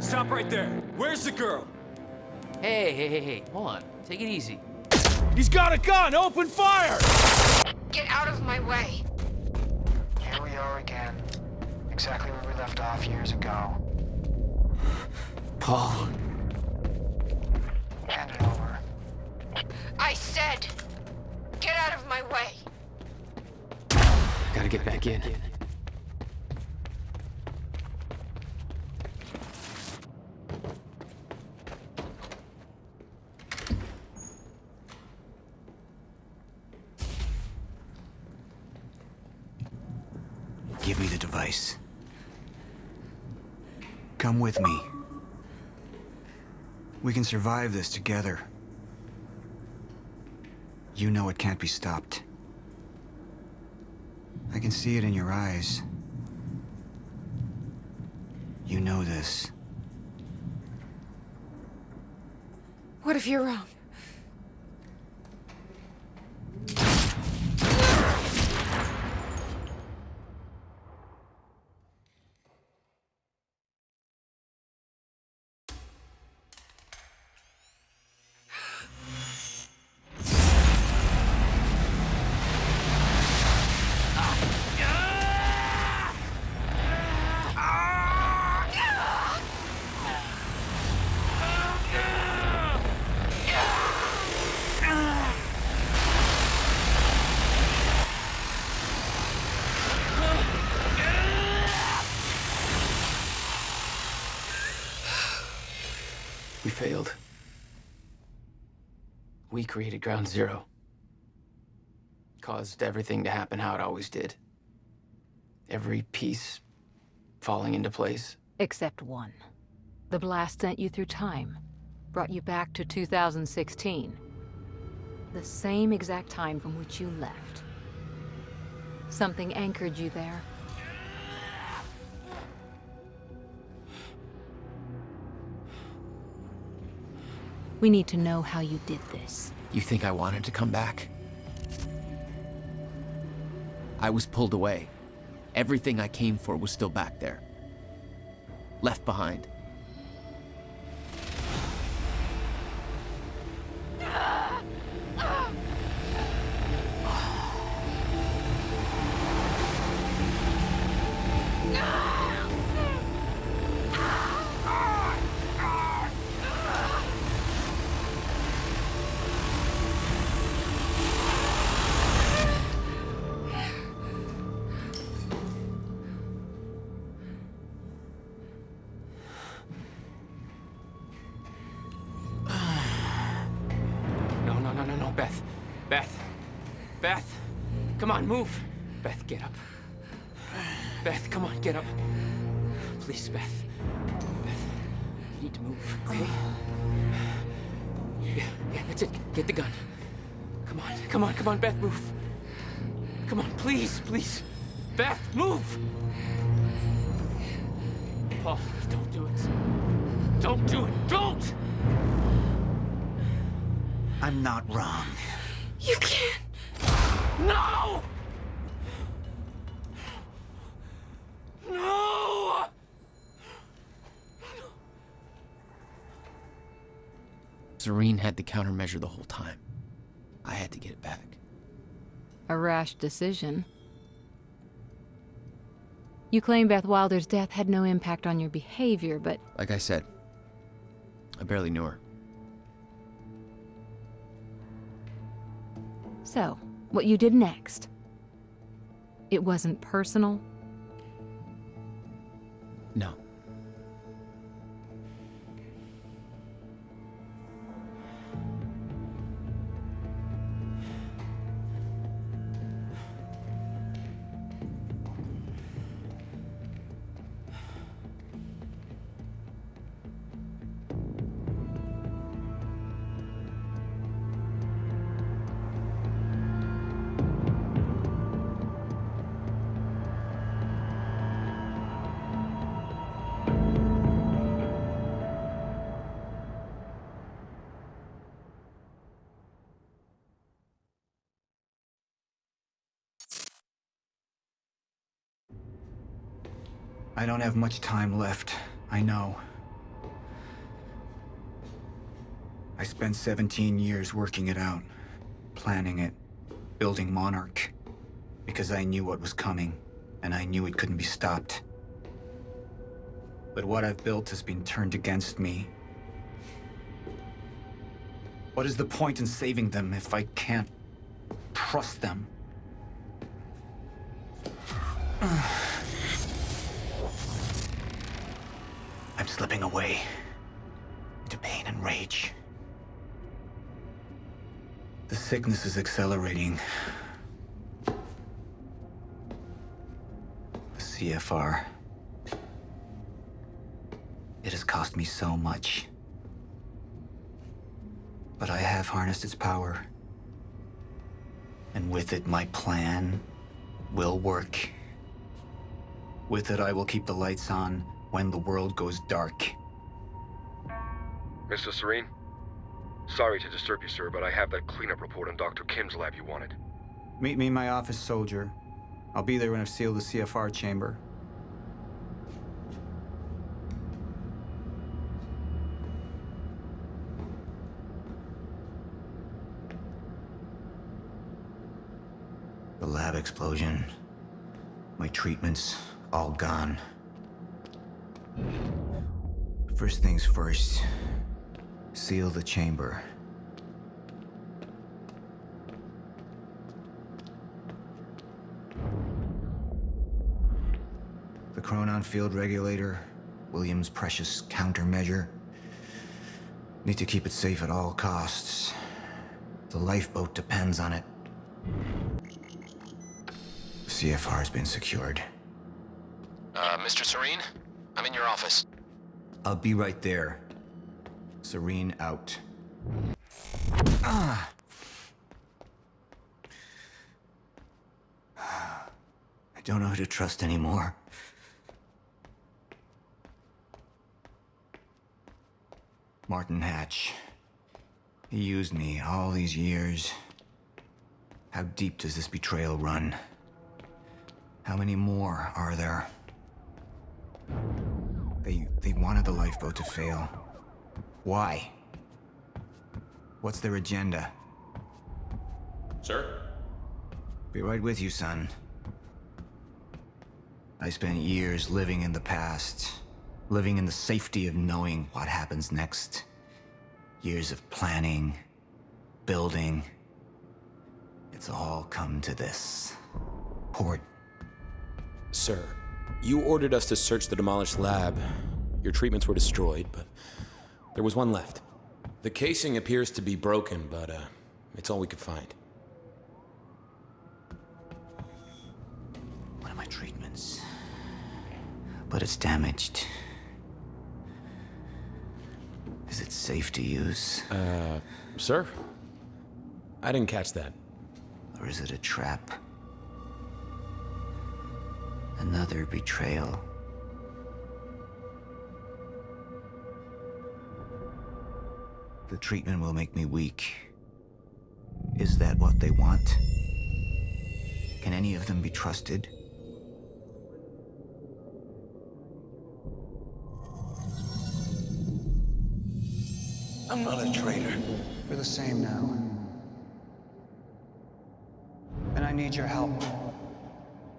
Stop right there. Where's the girl? Hey, hold on. Take it easy. He's got a gun! Open fire! Get out of my way. Here we are again. Exactly where we left off years ago. Paul. Hand it over. I said, get out of my way. Gotta get back in. Give me the device. Come with me. We can survive this together. You know it can't be stopped. I can see it in your eyes. You know this. What if you're wrong? We failed. We created Ground Zero. Caused everything to happen how it always did. Every piece falling into place. Except one. The blast sent you through time. Brought you back to 2016. The same exact time from which you left. Something anchored you there. We need to know how you did this. You think I wanted to come back? I was pulled away. Everything I came for was still back there. Left behind. No, Beth. Beth! Come on, move! Beth, get up. Beth, come on, get up. Please, Beth. Beth, you need to move, okay? Yeah, that's it. Get the gun. Come on, Beth, move. Come on, please. Beth, move! Paul, don't do it. Don't do it, don't! I'm not wrong. You can't. No! No! Serene had the countermeasure the whole time. I had to get it back. A rash decision. You claim Beth Wilder's death had no impact on your behavior, but... Like I said, I barely knew her. So, what you did next? It wasn't personal? No. I don't have much time left, I know. I spent 17 years working it out, planning it, building Monarch, because I knew what was coming, and I knew it couldn't be stopped. But what I've built has been turned against me. What is the point in saving them if I can't trust them? I'm slipping away into pain and rage. The sickness is accelerating. The CFR. It has cost me so much. But I have harnessed its power. And with it, my plan will work. With it, I will keep the lights on when the world goes dark. Mr. Serene? Sorry to disturb you, sir, but I have that cleanup report on Dr. Kim's lab you wanted. Meet me in my office, soldier. I'll be there when I've sealed the CFR chamber. The lab explosion. My treatments, all gone. First things first. Seal the chamber. The chronon field regulator, William's precious countermeasure. Need to keep it safe at all costs. The lifeboat depends on it. CFR has been secured. Mr. Serene? I'm in your office. I'll be right there. Serene out. I don't know who to trust anymore. Martin Hatch. He used me all these years. How deep does this betrayal run? How many more are there? They wanted the lifeboat to fail. Why? What's their agenda? Sir? Be right with you, son. I spent years living in the past, living in the safety of knowing what happens next. Years of planning, building. It's all come to this. Port. Sir, you ordered us to search the demolished lab. Your treatments were destroyed, but there was one left. The casing appears to be broken, but it's all we could find. One of my treatments. But it's damaged. Is it safe to use? Sir? I didn't catch that. Or is it a trap? Another betrayal. The treatment will make me weak. Is that what they want? Can any of them be trusted? I'm not a traitor. We're the same now. And I need your help.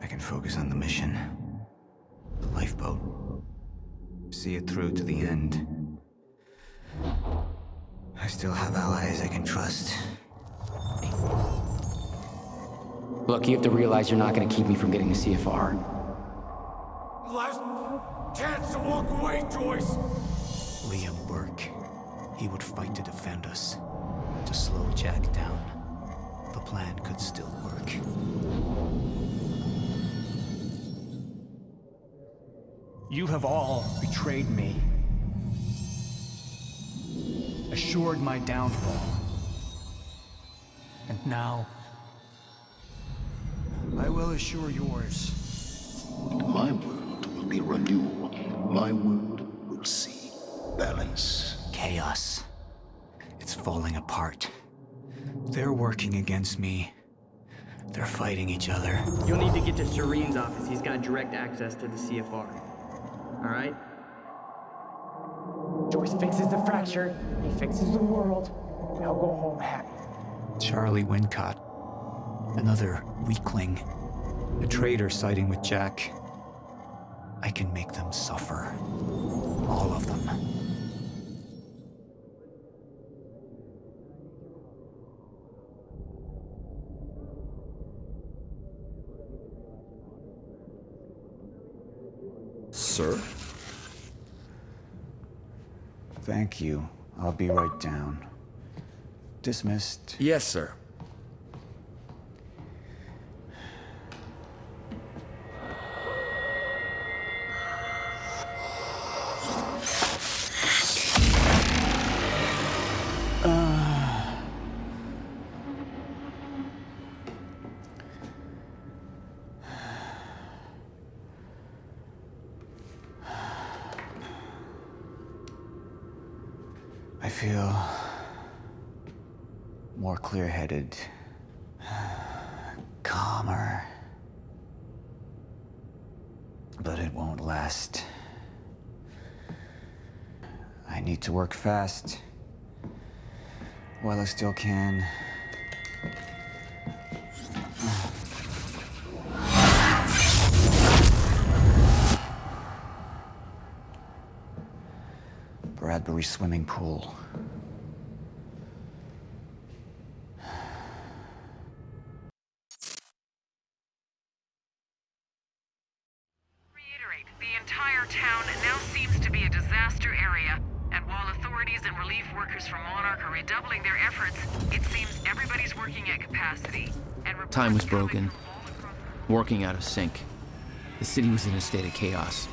I can focus on the mission. The lifeboat. See it through to the end. I still have allies I can trust. Look, you have to realize you're not going to keep me from getting the CFR. Last chance to walk away, Joyce! Liam Burke. He would fight to defend us. To slow Jack down. The plan could still work. You have all betrayed me. Assured my downfall. And now, I will assure yours. My world will be renewal. My world will see balance. Chaos. It's falling apart. They're working against me. They're fighting each other. You'll need to get to Serene's office. He's got direct access to the CFR. All right? Joyce fixes the fracture, he fixes the world. We all go home happy. Charlie Wincott. Another weakling. A traitor siding with Jack. I can make them suffer. All of them. Sir? Thank you. I'll be right down. Dismissed. Yes, sir. I feel more clear-headed, calmer. But it won't last. I need to work fast while I still can. Bradbury swimming pool. Reiterate, the entire town now seems to be a disaster area, and while authorities and relief workers from Monarch are redoubling their efforts, it seems everybody's working at capacity. And Time was broken, working out of sync. The city was in a state of chaos.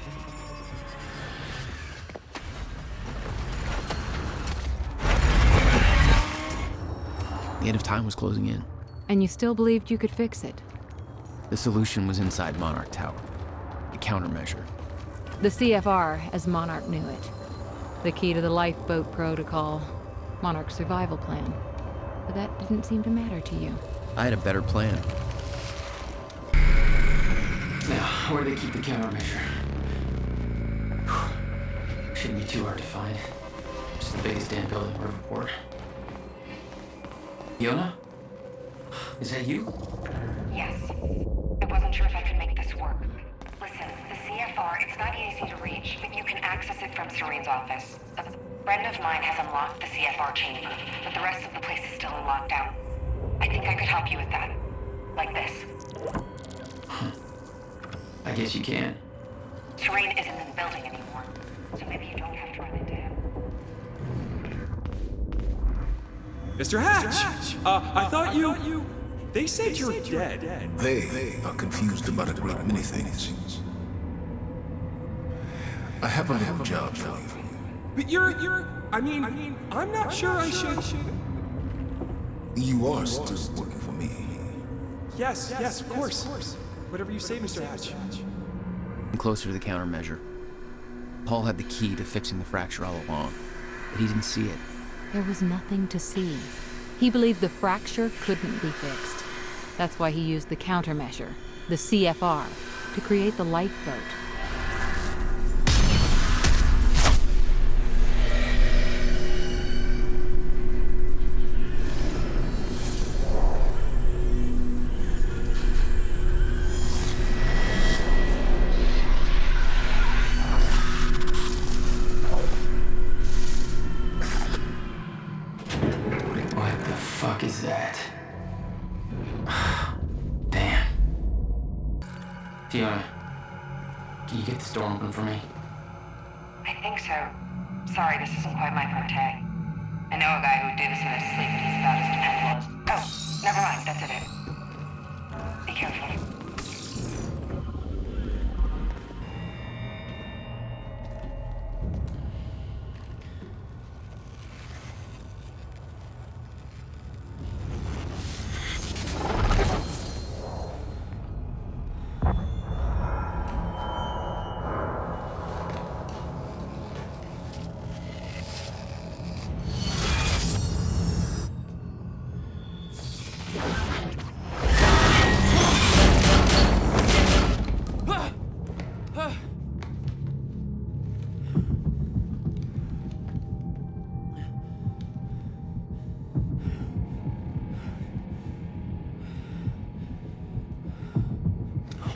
The end of time was closing in. And you still believed you could fix it? The solution was inside Monarch Tower. The countermeasure. The CFR, as Monarch knew it. The key to the lifeboat protocol. Monarch's survival plan. But that didn't seem to matter to you. I had a better plan. Now, where do they keep the countermeasure? Shouldn't be too hard to find. Just the biggest damn building in Riverport. Fiona? Is that you? Yes. I wasn't sure if I could make this work. Listen, the CFR, it's not easy to reach, but you can access it from Serene's office. A friend of mine has unlocked the CFR chamber, but the rest of the place is still in lockdown. I think I could help you with that. Like this. I guess you can. Serene isn't in the building anymore, so maybe you don't have to run into him. Mr. Hatch! I thought you... They said you're dead. They are confused about a great many things. I have a little job for you. But I mean, I'm not sure I should... You are still working for me. Yes, of course. Whatever you say, Mr. Hatch. And closer to the countermeasure. Paul had the key to fixing the fracture all along, but he didn't see it. There was nothing to see. He believed the fracture couldn't be fixed. That's why he used the countermeasure, the CFR, to create the lifeboat. Fuck is that? Damn. Fiona, can you get this door open for me? I think so. Sorry, this isn't quite my forte. I know a guy who did this in his sleep, and he's about as dependable as... Oh, never mind, that's it. Be careful.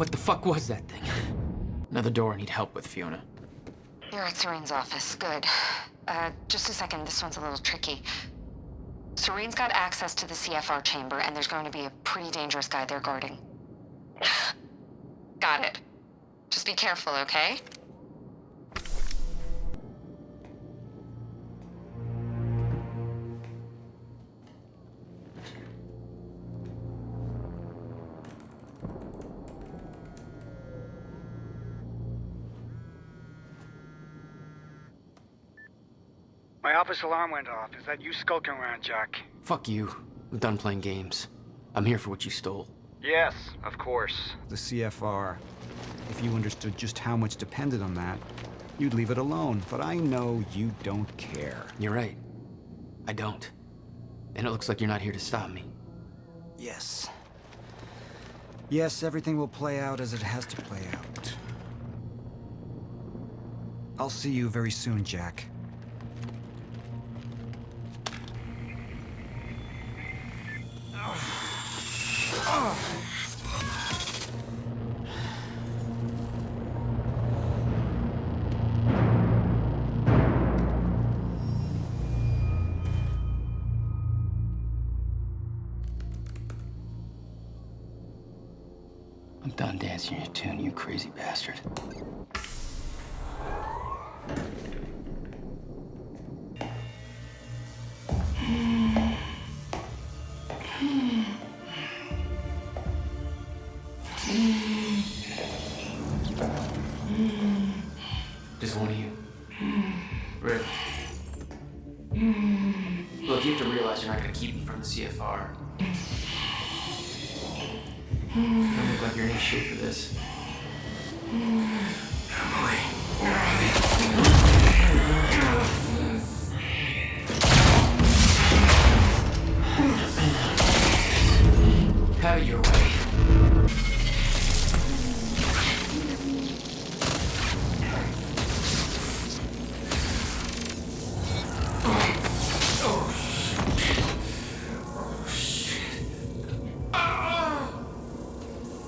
What the fuck was that thing? Another door I need help with, Fiona. You're at Serene's office. Good. Just a second. This one's a little tricky. Serene's got access to the CFR chamber, and there's going to be a pretty dangerous guy there guarding. Got it. Just be careful, okay? My office alarm went off. Is that you skulking around, Jack? Fuck you. I'm done playing games. I'm here for what you stole. Yes, of course. The CFR. If you understood just how much depended on that, you'd leave it alone. But I know you don't care. You're right. I don't. And it looks like you're not here to stop me. Yes. Yes, everything will play out as it has to play out. I'll see you very soon, Jack. I'm done dancing your tune, you crazy bastard. Just one of you. Rick. Look, you have to realize you're not gonna keep me from the CFR. You don't look like you're in any shape for this. Have it your way.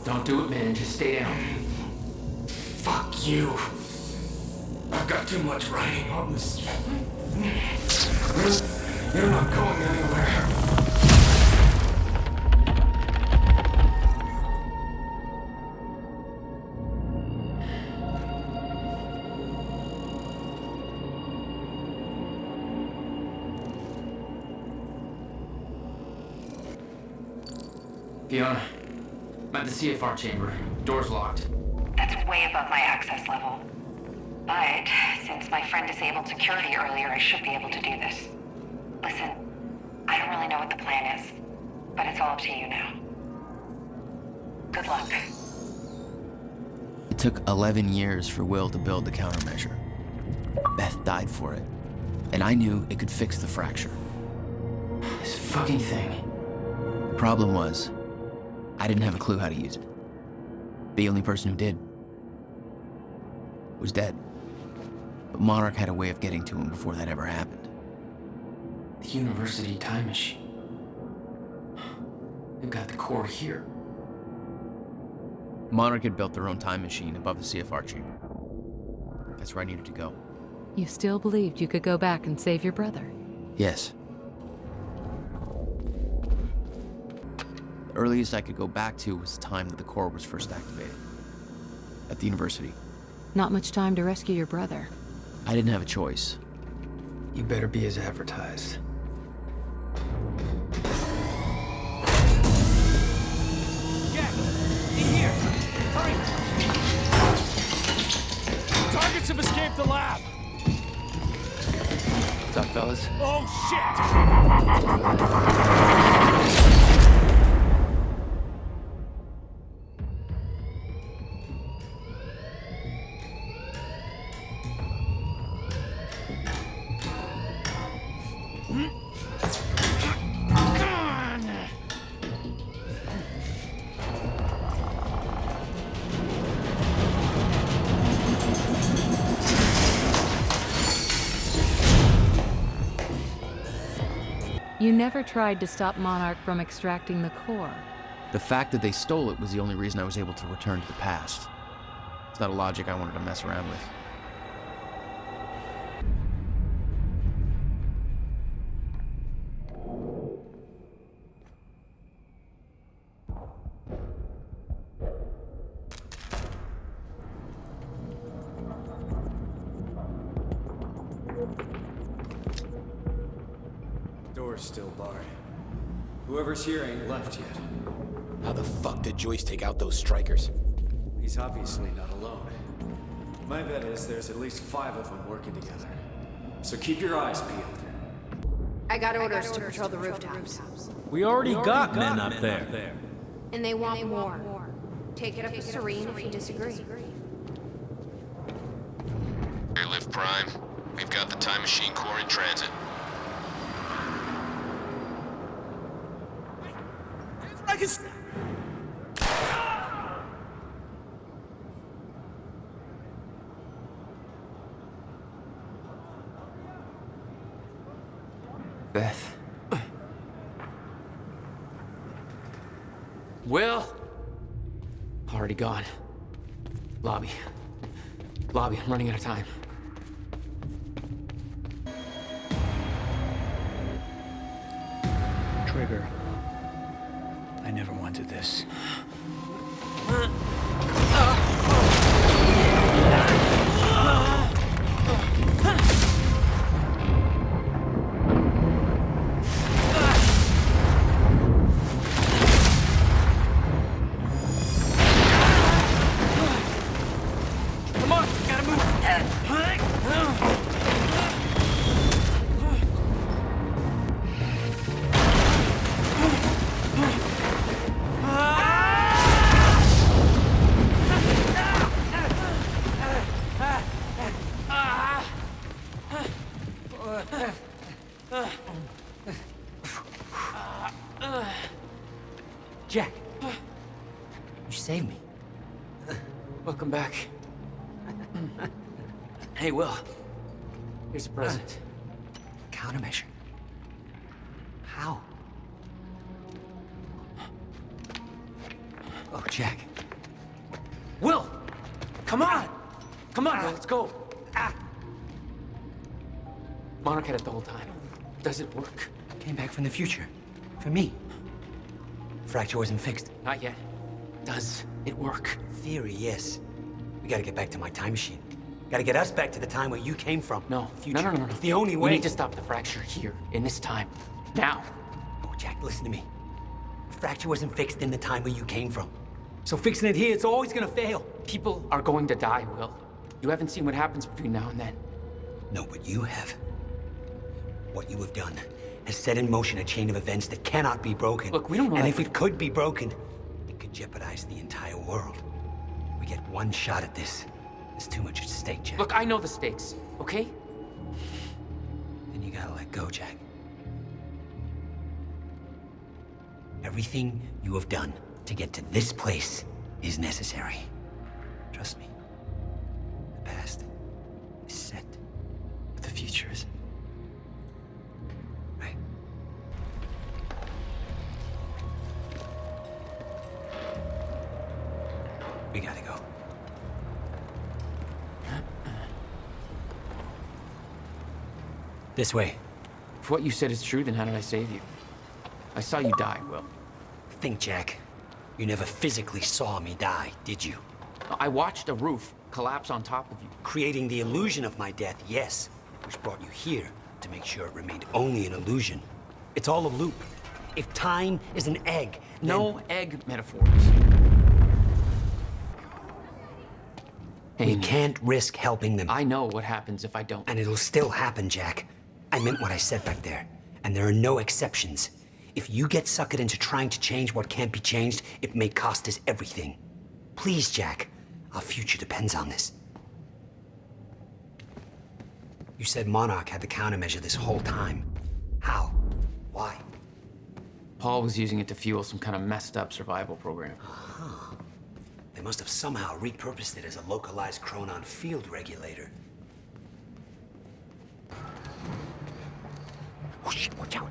Don't do it, man. Just stay down. Fuck you. I've got too much writing on this. You're not going anywhere. Fiona, I'm at the CFR chamber. Door's locked. That's way above my access level. But since my friend disabled security earlier, I should be able to do this. Listen, I don't really know what the plan is, but it's all up to you now. Good luck. It took 11 years for Will to build the countermeasure. Beth died for it, and I knew it could fix the fracture. This fucking thing. The problem was, I didn't have a clue how to use it. The only person who did was dead. But Monarch had a way of getting to him before that ever happened. The university time machine. They've got the core here. Monarch had built their own time machine above the CFR chamber. That's where I needed to go. You still believed you could go back and save your brother? Yes. The earliest I could go back to was the time that the core was first activated. At the university. Not much time to rescue your brother. I didn't have a choice. You better be as advertised. Targets have escaped the lab! What's up, fellas? Oh, shit! You never tried to stop Monarch from extracting the core. The fact that they stole it was the only reason I was able to return to the past. It's not a logic I wanted to mess around with. Door's still barred. Whoever's here ain't left yet. How the fuck did Joyce take out those strikers? He's obviously not alone. My bet is there's at least 5 of them working together. So keep your eyes peeled. I got orders to patrol the rooftops. We already got men up there. And they want more. Take it up with Serene if you disagree. Airlift Prime. We've got the Time Machine Corps in transit. Beth. Will! Already gone. Lobby. Lobby, I'm running out of time. Trigger. I never wanted this. Jack, you saved me. Welcome back. Hey, Will. Here's a present. Countermeasure. How? Oh, Jack. Will! Come on! Come on, Will, let's go. Monarch had it the whole time. Does it work? Came back from the future. For me. Fracture wasn't fixed. Not yet. Does it work? Theory, yes. We gotta get back to my time machine. Gotta get us back to the time where you came from. No. Future. No. It's the only way. We need to stop the fracture here, in this time. Now. Oh, Jack, listen to me. The fracture wasn't fixed in the time where you came from. So fixing it here, it's always gonna fail. People are going to die, Will. You haven't seen what happens between now and then. No, but you have. What you have done has set in motion a chain of events that cannot be broken. Look, we don't know. And if it could be broken, it could jeopardize the entire world. We get one shot at this. There's too much at stake, Jack. Look, I know the stakes, okay? Then you gotta let go, Jack. Everything you have done to get to this place is necessary. Trust me. The past is set. But the future isn't. Right. We gotta go. This way. If what you said is true, then how did I save you? I saw you die, Will. Think, Jack. You never physically saw me die, did you? I watched a roof collapse on top of you. Creating the illusion of my death, yes. Which brought you here to make sure it remained only an illusion. It's all a loop. If time is an egg, no egg metaphors. We can't risk helping them. I know what happens if I don't. And it'll still happen, Jack. I meant what I said back there. And there are no exceptions. If you get suckered into trying to change what can't be changed, it may cost us everything. Please, Jack. Our future depends on this. You said Monarch had the countermeasure this whole time. How? Why? Paul was using it to fuel some kind of messed up survival program. Huh. They must have somehow repurposed it as a localized chronon field regulator. Oh shit, watch out.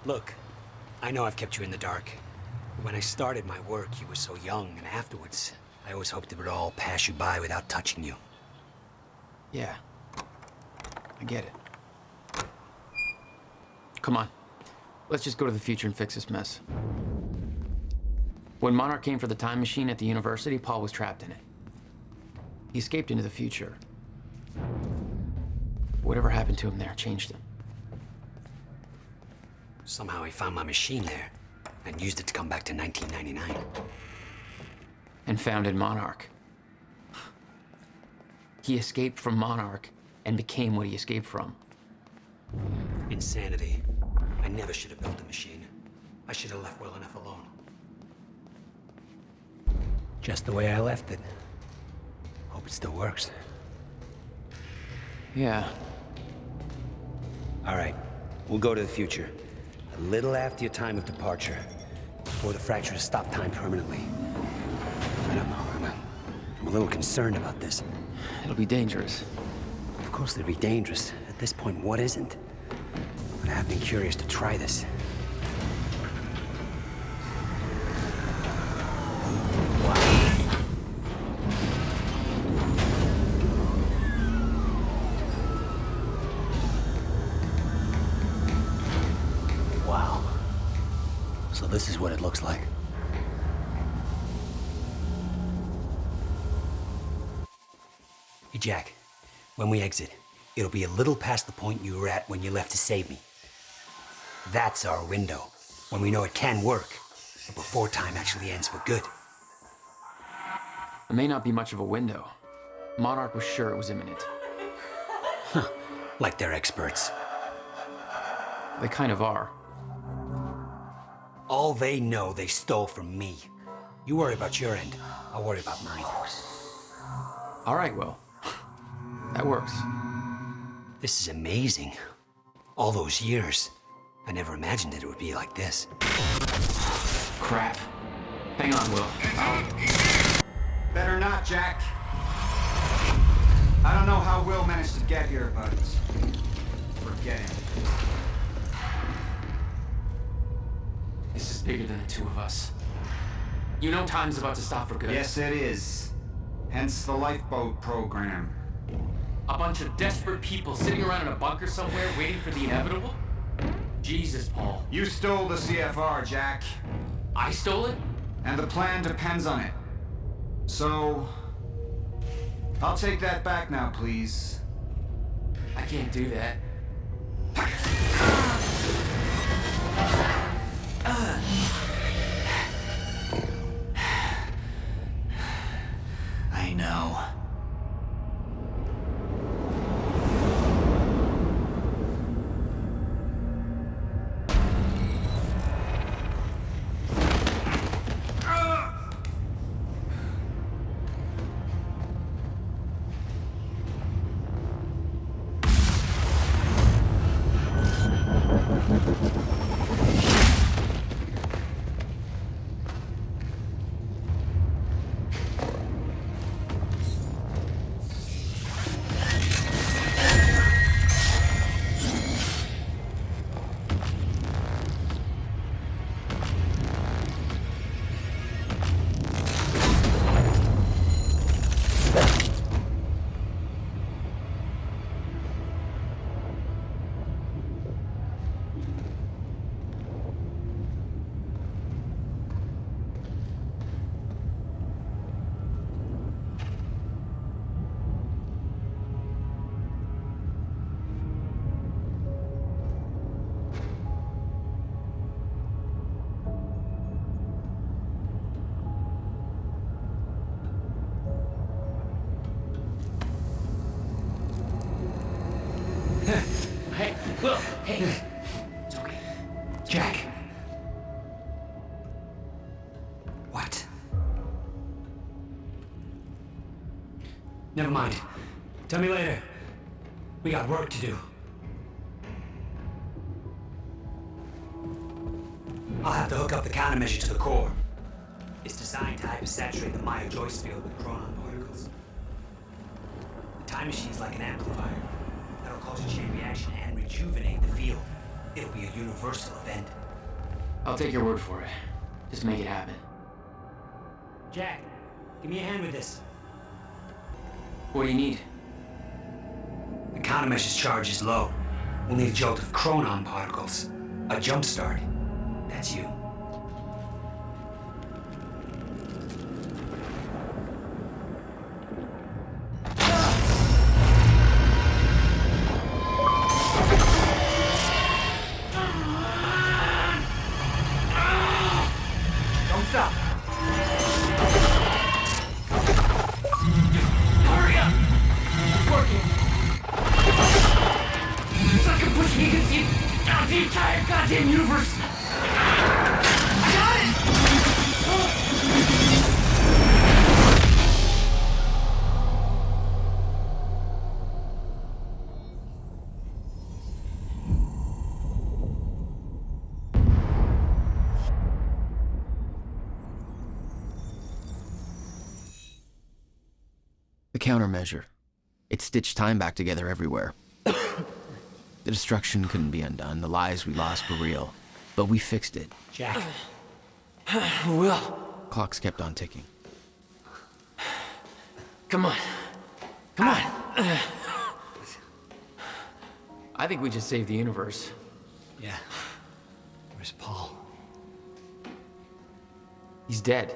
Look, I know I've kept you in the dark. When I started my work, you were so young, and afterwards, I always hoped it would all pass you by without touching you. Yeah. I get it. Come on. Let's just go to the future and fix this mess. When Monarch came for the time machine at the university, Paul was trapped in it. He escaped into the future. Whatever happened to him there changed him. Somehow he found my machine there and used it to come back to 1999. And founded Monarch. He escaped from Monarch and became what he escaped from. Insanity. I never should have built the machine. I should have left well enough alone. Just the way I left it. Hope it still works. Yeah. All right, we'll go to the future. A little after your time of departure. Before the fracture to stop time permanently. I don't know, I'm a little concerned about this. It'll be dangerous. Of course it'll be dangerous. At this point, what isn't? But I have been curious to try this. Wow. So this is what it looks like. Hey, Jack. When we exit, it'll be a little past the point you were at when you left to save me. That's our window, when we know it can work, but before time actually ends for good. It may not be much of a window. Monarch was sure it was imminent. Huh. Like they're experts. They kind of are. All they know they stole from me. You worry about your end, I'll worry about mine. All right, Will. That works. This is amazing. All those years. I never imagined it would be like this. Crap. Hang on, Will. Better not, Jack. I don't know how Will managed to get here, but forget him. This is bigger than the two of us. You know time's about to stop for good. Yes, it is. Hence the lifeboat program. A bunch of desperate people sitting around in a bunker somewhere waiting for the inevitable? Jesus, Paul. You stole the CFR, Jack. I stole it? And the plan depends on it. So... I'll take that back now, please. I can't do that. I know. Hey, Will, hey. It's okay. Jack. What? Never mind. Tell me later. We got work to do. I'll have to hook up the countermeasure to the core. It's designed to hypersaturate the Maya-Joyce field with chronon particles. The time machine's like an amplifier. That'll cause a chain reaction and rejuvenate the field. It'll be a universal event. I'll take your word for it. Just make it happen. Jack, give me a hand with this. What do you need? The countermeasure's charge is low. We'll need a jolt of chronon particles. A jump start. That's you. Don't stop. Hurry up! It's working. It's like I'm pushing against the entire goddamn universe. I got it! The countermeasure. It stitched time back together everywhere. The destruction couldn't be undone. The lives we lost were real. But we fixed it. Jack. Will. Clocks kept on ticking. Come on. Come on. I think we just saved the universe. Yeah. Where's Paul? He's dead.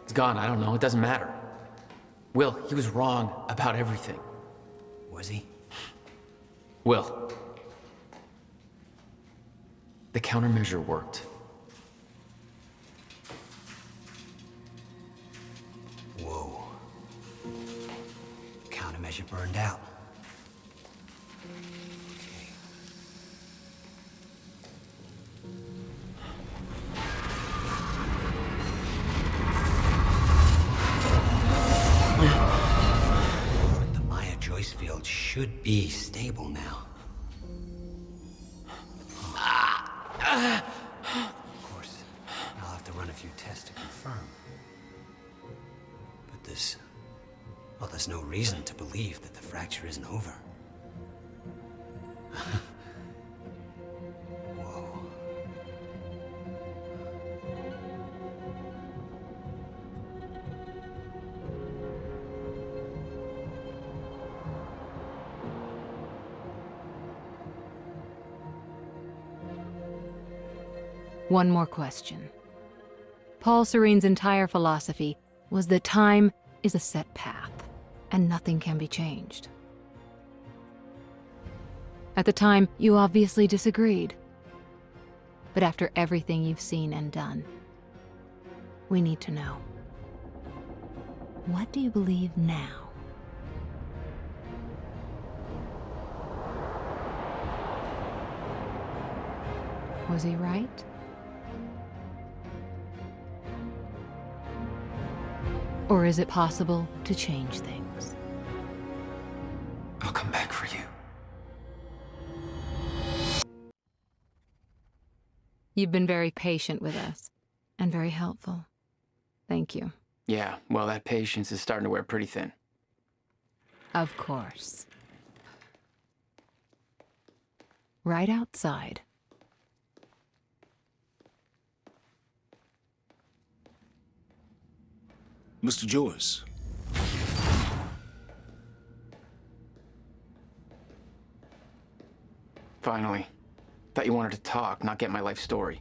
He's gone. I don't know. It doesn't matter. Will, he was wrong about everything. Was he? Will. The countermeasure worked. Whoa. Countermeasure burned out. The Maya Joyce field should be stable now. Of course, I'll have to run a few tests to confirm. But there's no reason to believe that the fracture isn't over. Whoa. One more question. Paul Serene's entire philosophy was that time is a set path, and nothing can be changed. At the time, you obviously disagreed. But after everything you've seen and done, we need to know. What do you believe now? Was he right? Or is it possible to change things? I'll come back for you. You've been very patient with us, and very helpful. Thank you. Yeah, well, that patience is starting to wear pretty thin. Of course. Right outside. Mr. Joyce. Finally. Thought you wanted to talk, not get my life story.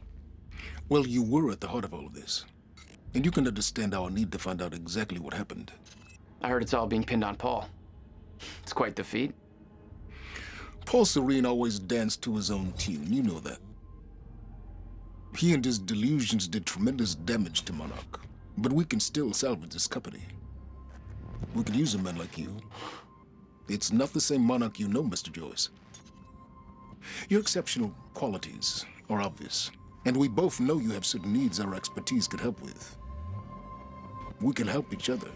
Well, you were at the heart of all of this. And you can understand our need to find out exactly what happened. I heard it's all being pinned on Paul. It's quite the feat. Paul Serene always danced to his own tune, you know that. He and his delusions did tremendous damage to Monarch. But we can still salvage this company. We can use a man like you. It's not the same Monarch you know, Mr. Joyce. Your exceptional qualities are obvious, and we both know you have certain needs our expertise could help with. We can help each other.